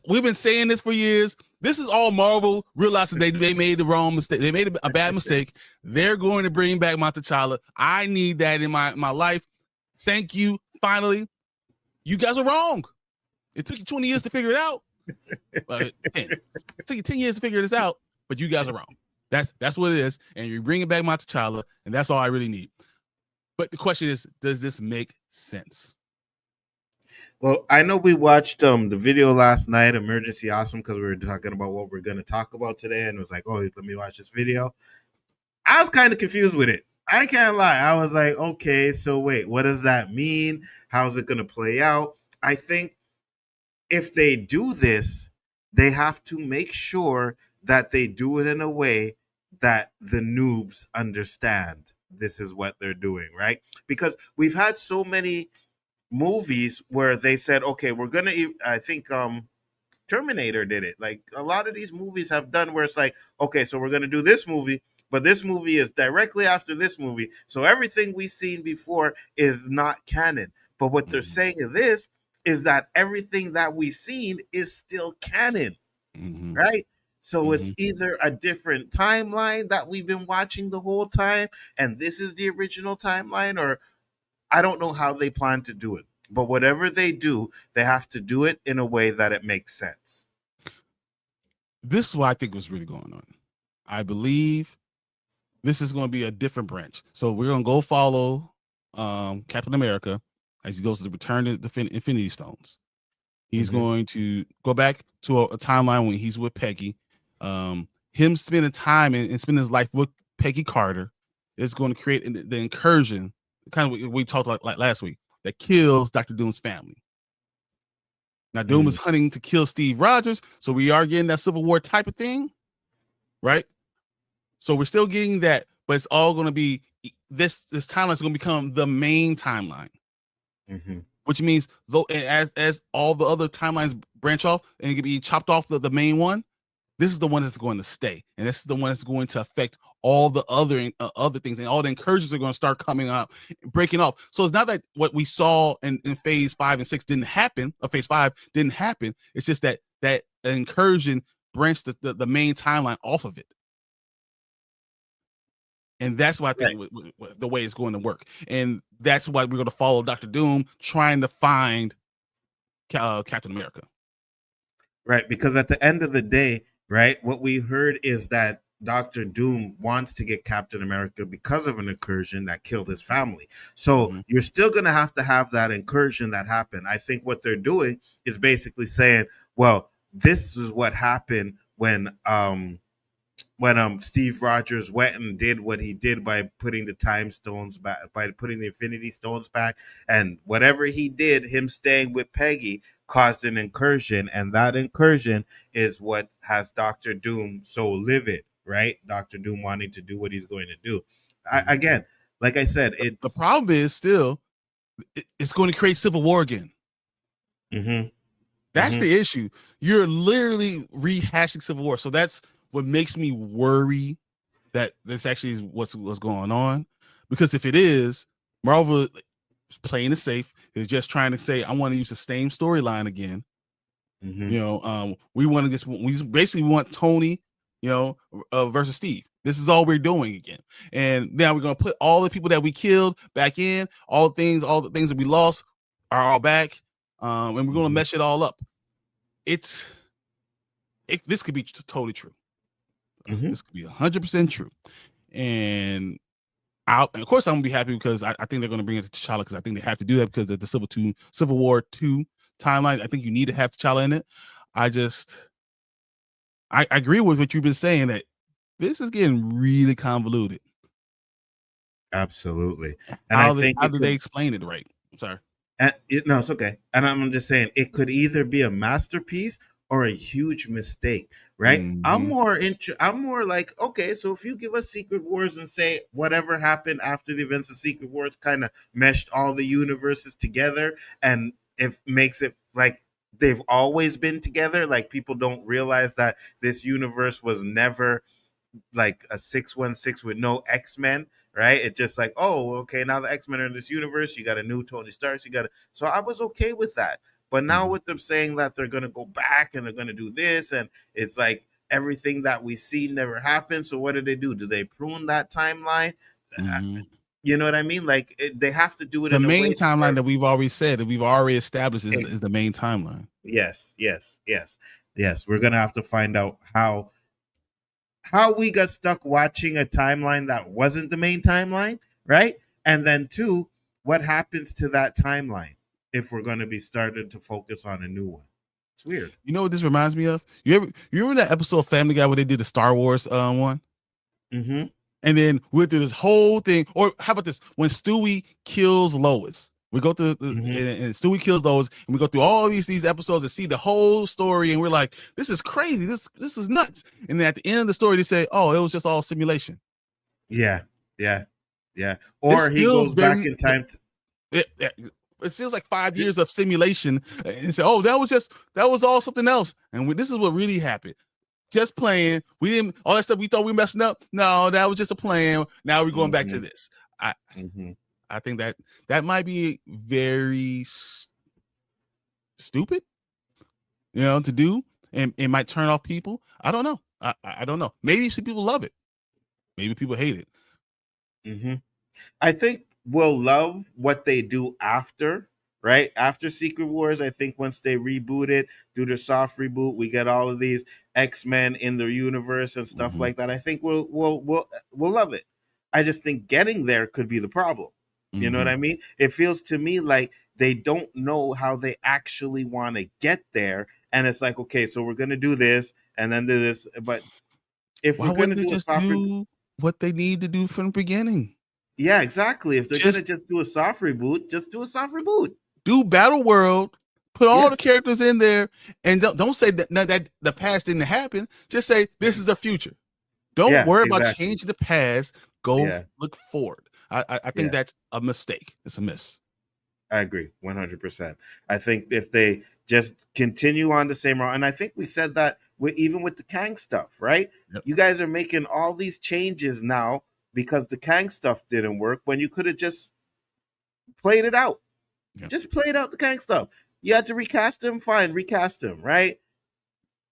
We've been saying this for years. This is all Marvel realizing they made the wrong mistake. They made a bad mistake. They're going to bring back my T'Challa. I need that in my life. Thank you. Finally, you guys are wrong. It took you 20 years to figure it out. 10. It took you 10 years to figure this out, but you guys are wrong. That's what it is. And you're bringing back my T'Challa, and that's all I really need. But the question is, does this make sense? Well, I know we watched the video last night, Emergency Awesome, because we were talking about what we're going to talk about today, and it was like, oh, let me watch this video. I was kind of confused with it. I can't lie. I was like, okay, so wait, what does that mean? How's it going to play out? I think if they do this, they have to make sure that they do it in a way that the noobs understand this is what they're doing, right? Because we've had so many movies where they said, okay, we're gonna, I think Terminator did it. Like a lot of these movies have done where it's like, okay, so we're gonna do this movie, but this movie is directly after this movie, so everything we've seen before is not canon. But what they're saying in this is that everything that we've seen is still canon, right? So it's either a different timeline that we've been watching the whole time, and this is the original timeline, or I don't know how they plan to do it. But whatever they do, they have to do it in a way that it makes sense. This is what I think was really going on. I believe this is going to be a different branch. So we're going to go follow Captain America as he goes to return the Infinity Stones. He's going to go back to a timeline when he's with Peggy. Him spending time and spending his life with Peggy Carter is going to create the incursion, kind of what we talked like last week, that kills Dr. Doom's family. Now, Doom is hunting to kill Steve Rogers, so we are getting that Civil War type of thing, right? So we're still getting that, but it's all going to be this timeline is going to become the main timeline, which means though as all the other timelines branch off and it can be chopped off the main one, this is the one that's going to stay, and this is the one that's going to affect all the other things, and all the incursions are going to start coming up, breaking off. So it's not that what we saw in phase 5 and 6 didn't happen, or phase 5 didn't happen. It's just that incursion branched the main timeline off of it. And that's why I think the way it's going to work. And that's why we're going to follow Dr. Doom trying to find Captain America. Right, because at the end of the day, right, what we heard is that Dr. Doom wants to get Captain America because of an incursion that killed his family. So you're still going to have that incursion that happened. I think what they're doing is basically saying, well, this is what happened when Steve Rogers went and did what he did by putting the time stones back, by putting the Infinity Stones back, and whatever he did, him staying with Peggy caused an incursion, and that incursion is what has Dr. Doom so livid, right? Dr. Doom wanting to do what he's going to do. Again, like I said, the problem is still it's going to create Civil War again. That's the issue. You're literally rehashing Civil War, so that's what makes me worry that this actually is what's going on. Because if it is, Marvel is playing it safe. They're just trying to say, I want to use the same storyline again. You know, we basically want Tony, versus Steve. This is all we're doing again. And now we're going to put all the people that we killed back in, all the things that we lost are all back. And we're going to mesh it all up. This could be totally true. This could be 100% true. And of course I'm gonna be happy because I think they're gonna bring it to T'Challa, because I think they have to do that because of the Civil War 2 timeline. I think you need to have T'Challa in it. I agree with what you've been saying that this is getting really convoluted. Absolutely. And I think How it do they could, explain it right? I'm sorry. no, it's okay. And I'm just saying it could either be a masterpiece or a huge mistake, right? Mm-hmm. I'm more like, okay, so if you give us Secret Wars and say whatever happened after the events of Secret Wars kind of meshed all the universes together, and it makes it like they've always been together, like people don't realize that this universe was never like a 616 with no X-Men, right? It's just like, oh, okay, now the X-Men are in this universe. You got a new Tony Stark. You got so I was okay with that. But now Mm-hmm. with them saying that they're gonna go back and they're gonna do this, and it's like everything that we see never happened. So what do they do? Do they prune that timeline? Mm-hmm. You know what I mean? Like they have to do it The in a main way to timeline where that we've already said that we've already established is the main timeline. yes, yes, yes, yes. We're gonna have to find out how we got stuck watching a timeline that wasn't the main timeline, right? And then two, what happens to that timeline if we're going to be started to focus on a new one? It's weird. You know what this reminds me of? You remember that episode of Family Guy where they did the Star Wars one? Mm-hmm. And then we went through this whole thing. Or how about this? When Stewie kills Lois, we go through and Stewie kills Lois, and we go through all these episodes and see the whole story, and we're like, this is crazy. This is nuts. And then at the end of the story, they say, oh, it was just all simulation. Yeah, yeah, yeah. This Or he feels goes back very in time. it feels like 5 years of simulation, and say, oh, that was all something else. And this is what really happened. Just playing. We didn't all that stuff we thought we messing up. No, that was just a plan. Now we're going back to this. I think that might be very stupid, to do, and it might turn off people. I don't know. I don't know. Maybe some people love it. Maybe people hate it. Mm-hmm. I think we'll love what they do after, right? After Secret Wars, I think once they reboot it, do the soft reboot, we get all of these X-Men in the universe and stuff like that. I think we'll love it. I just think getting there could be the problem. You know what I mean? It feels to me like they don't know how they actually want to get there, and it's like, okay, so we're gonna do this and then do this, but if Why we're gonna wouldn't they do a just soft do what they need to do from the beginning? yeah, exactly. If they're gonna just do a soft reboot, just do a soft reboot. Do Battle World, put all the Yes. characters in there, and don't say that the past didn't happen. Just say this is the future. Don't worry about changing the past. Go look forward. I think that's a mistake. It's a miss. I agree 100%. I think if they just continue on the same route, and I think we said that even with the Kang stuff, right? Yep. You guys are making all these changes now because the Kang stuff didn't work when you could have just played it out. Yep. Just played out the Kang stuff. You had to recast him, fine, recast him, right?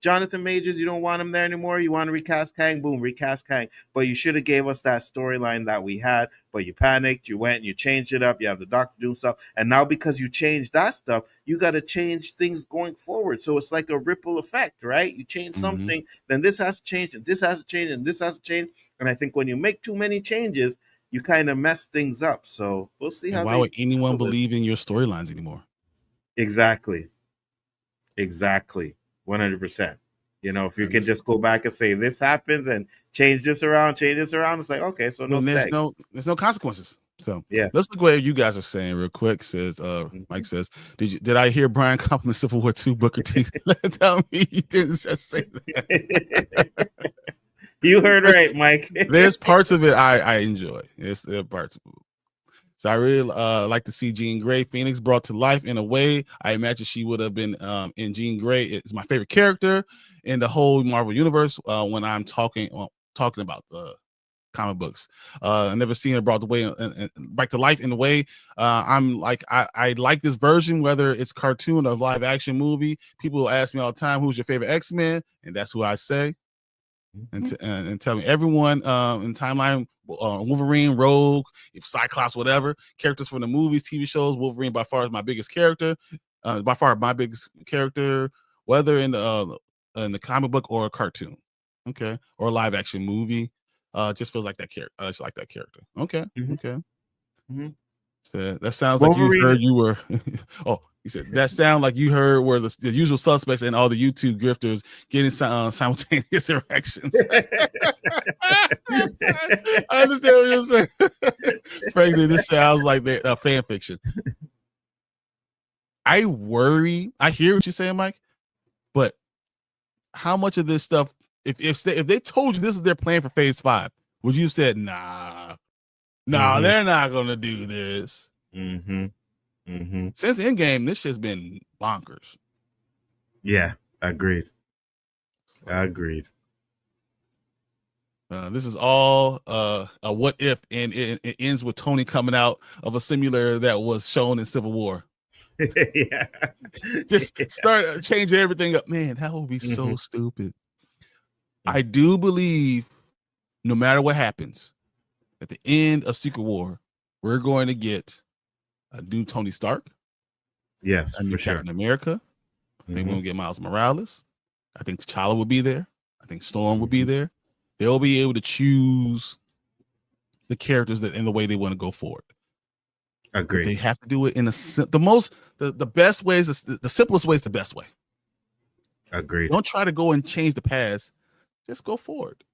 Jonathan Majors, you don't want him there anymore. You want to recast Kang, boom, recast Kang. But you should have gave us that storyline that we had. But you panicked, you went and you changed it up. You have the Doctor doing stuff, and now because you changed that stuff, you got to change things going forward. So it's like a ripple effect, right? You change something, then this has to change, and this has to change, and this has to change. And I think when you make too many changes, you kind of mess things up. So we'll see how. Why would anyone believe in your storylines anymore? Exactly. 100%. If you can just go back and say this happens and change this around, it's like, okay, so there's no consequences. So yeah, let's look what you guys are saying real quick. Says Mike says, did I hear Bryon compliment Civil War II Booker T? Tell me you didn't just say that. You heard right, Mike. There's parts of it I enjoy. There are parts of it. So I really like to see Jean Grey Phoenix brought to life in a way I imagine she would have been in Jean Grey. It's my favorite character in the whole Marvel universe when I'm talking about the comic books. I've never seen her brought the way and back to life in a way. I'm like I like this version, whether it's cartoon or live action movie. People ask me all the time, who's your favorite X-Men? And that's who I say. And tell me everyone in timeline, Wolverine, Rogue, if Cyclops, whatever characters from the movies, TV shows. Wolverine by far is my biggest character, whether in the comic book or a cartoon, okay, or a live action movie. Just feels like that character. I just like that character. Okay, okay. So that sounds Wolverine. Like you heard you were. Oh, He said that sound like you heard where the usual suspects and all the YouTube grifters getting simultaneous erections. I understand what you're saying. Frankly, this sounds like fan fiction. I worry. I hear what you're saying, Mike, but how much of this stuff, if they told you this is their plan for Phase 5, would you have said, nah, they're not gonna do this? Since Endgame, this shit's been bonkers. Yeah, agreed. Agreed. This is all a what if, and it ends with Tony coming out of a simulator that was shown in Civil War. Yeah. Just start changing everything up. Man, that would be so stupid. I do believe no matter what happens, at the end of Secret War, we're going to get a new Tony Stark. Yes, a new for sure. Captain America. I think we're going to get Miles Morales. I think T'Challa will be there. I think Storm will be there. They'll be able to choose the characters that in the way they want to go forward. Agreed. They have to do it in the best ways. The simplest way is the best way. Agreed. Don't try to go and change the past. Just go forward.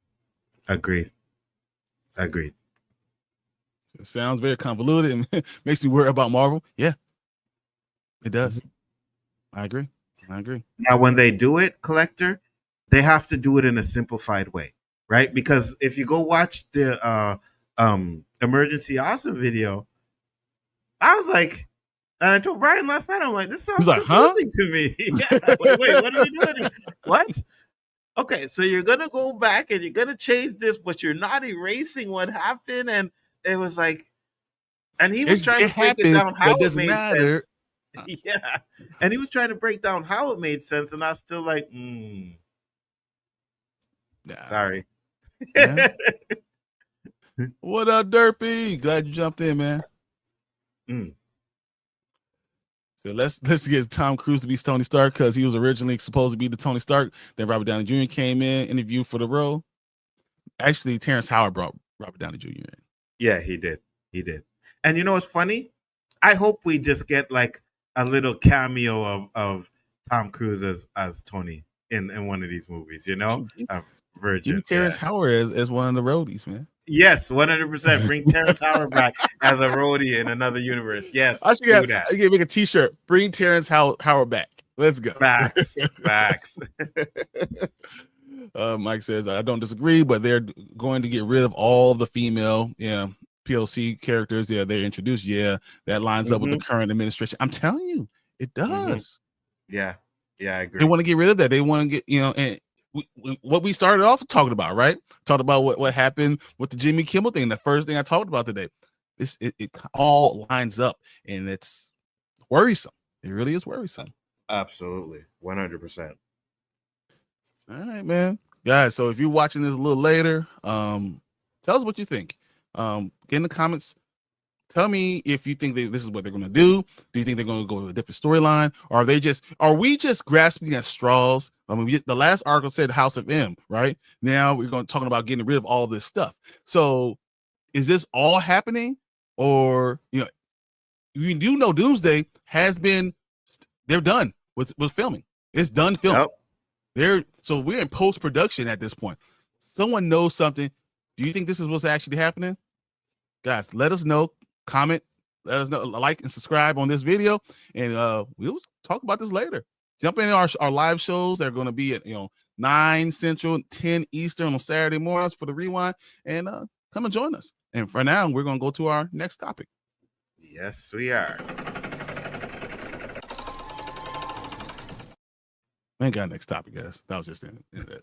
Agreed. Agreed. It sounds very convoluted and makes me worry about Marvel. Yeah, it does. I agree. Now, when they do it, Collector, they have to do it in a simplified way, right? Because if you go watch the Emergency Awesome video, I was like, and I told Bryon last night, I'm like, this sounds confusing to me. Yeah, wait, what are you doing? What? Okay, so you're gonna go back and you're gonna change this, but you're not erasing what happened, and it was like, and he was trying to break it down how it made sense. Yeah, and he was trying to break down how it made sense, and I was still like, sorry. Yeah. What up, Derpy? Glad you jumped in, man. So let's get Tom Cruise to be Tony Stark because he was originally supposed to be the Tony Stark. Then Robert Downey Jr. came in, interviewed for the role. Actually, Terrence Howard brought Robert Downey Jr. in. Yeah, he did. And you know what's funny? I hope we just get like a little cameo of Tom Cruise as Tony in one of these movies. You know, Virgin. Terrence Howard as one of the roadies, man. Yes, 100%. Bring Terrence Howard back as a roadie in another universe. Yes, I should make a T-shirt. Bring Terrence Howard back. Let's go. Facts. Mike says, I don't disagree, but they're going to get rid of all the female POC characters. Yeah, they're introduced. Yeah, that lines up with the current administration. I'm telling you, it does. Yeah, I agree. They want to get rid of that. They want to get, and what we started off talking about, right? Talked about what happened with the Jimmy Kimmel thing. The first thing I talked about today. It all lines up, and it's worrisome. It really is worrisome. Absolutely, 100%. All right, man, guys. So if you're watching this a little later, tell us what you think. Get in the comments. Tell me if you think this is what they're going to do. Do you think they're going to go to a different storyline? Or are we just grasping at straws? I mean, the last article said House of M, right? Now we're talking about getting rid of all this stuff. So is this all happening? Or, you do know Doomsday they're done with filming. It's done filming. So we're in post-production at this point. Someone knows something. Do you think this is what's actually happening? Guys, let us know. Comment, let us know, like and subscribe on this video, and we'll talk about this later. Jump in our live shows that are going to be at 9 Central, 10 Eastern on Saturday mornings for the rewind, and come and join us. And for now, we're going to go to our next topic. Yes, we are. We ain't got a next topic, guys. That was just in that.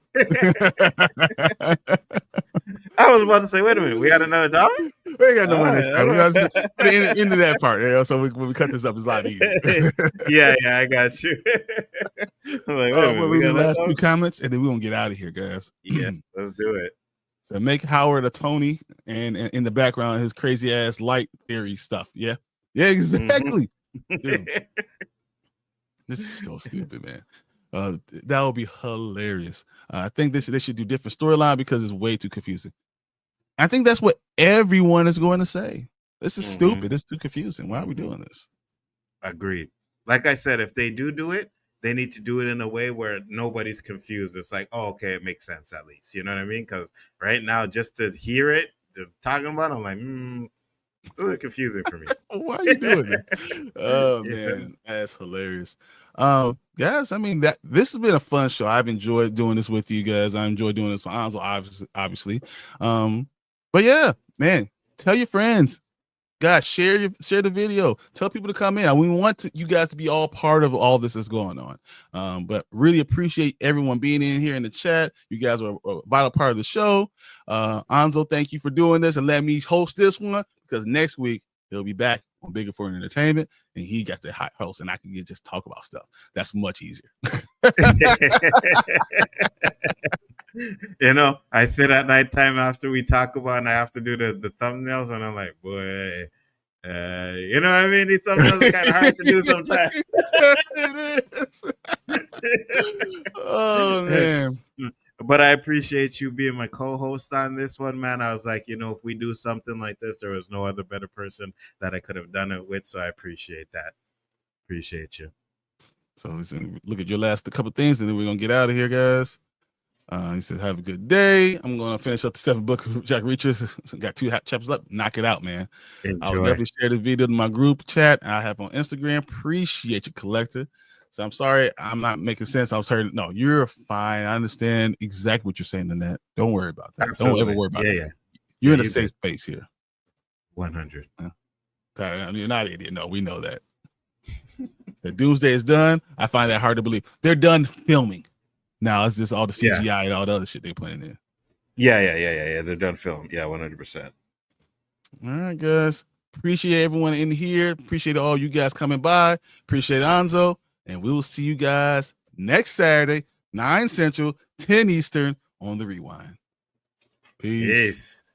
I was about to say, wait a minute, we had another topic? We ain't got no more next time. We got into that part. So when we cut this up, it's a lot easier. yeah, I got you. I'm like, we got the last 2 comments, and then we're going to get out of here, guys. Yeah, let's do it. So make Howard a Tony, and in the background, his crazy ass light theory stuff. Yeah, exactly. Dude, this is so stupid, man. That would be hilarious. I think they should do different storyline because it's way too confusing. I think that's what everyone is going to say. This is stupid. It's too confusing. Why are we doing this? Agreed. like I said, if they do it, they need to do it in a way where nobody's confused. It's like, oh, okay, it makes sense at least. You know what I mean? Because right now, just to hear it, talking about it, I'm like, it's a little confusing for me. Why are you doing this? Oh Yeah. man, that's hilarious. Guys, I mean this has been a fun show. I've enjoyed doing this with you guys. I enjoy doing this for Nzo, obviously. But yeah, man, tell your friends. Guys, share the video. Tell people to come in. We want you guys to be all part of all this that's going on. But really appreciate everyone being in here in the chat. You guys are a vital part of the show. Nzo, thank you for doing this and let me host this one, because next week he'll be back on Bigger for Entertainment and he got the hot host and I can just talk about stuff. That's much easier. You know, I sit at nighttime after we talk about, and I have to do the thumbnails, and I'm like, boy, you know what I mean? These thumbnails are kind of hard to do sometimes. It is. Oh man. But I appreciate you being my co-host on this one, man. I was like, you know, if we do something like this, there was no other better person that I could have done it with. So I appreciate that. Appreciate you. So look at your last couple things, and then we're gonna get out of here, guys. He said, have a good day. I'm going to finish up the 7th book of Jack Reachers. Got 2 chapters up. Knock it out, man. Enjoy. I'll definitely share this video in my group chat I have on Instagram. Appreciate you, collector. So I'm sorry I'm not making sense. I was heard. No, you're fine. I understand exactly what you're saying in that. Don't worry about that. Absolutely. Don't ever worry about that. Yeah. You're in a safe space here. 100. You're not an idiot. No, we know that. The Doomsday is done. I find that hard to believe. They're done filming. Now it's just all the CGI and all the other shit they putting in. Yeah. They're done film. Yeah, 100%. All right, guys. Appreciate everyone in here. Appreciate all you guys coming by. Appreciate Nzo. And we will see you guys next Saturday, 9 Central, 10 Eastern on The Rewind. Peace.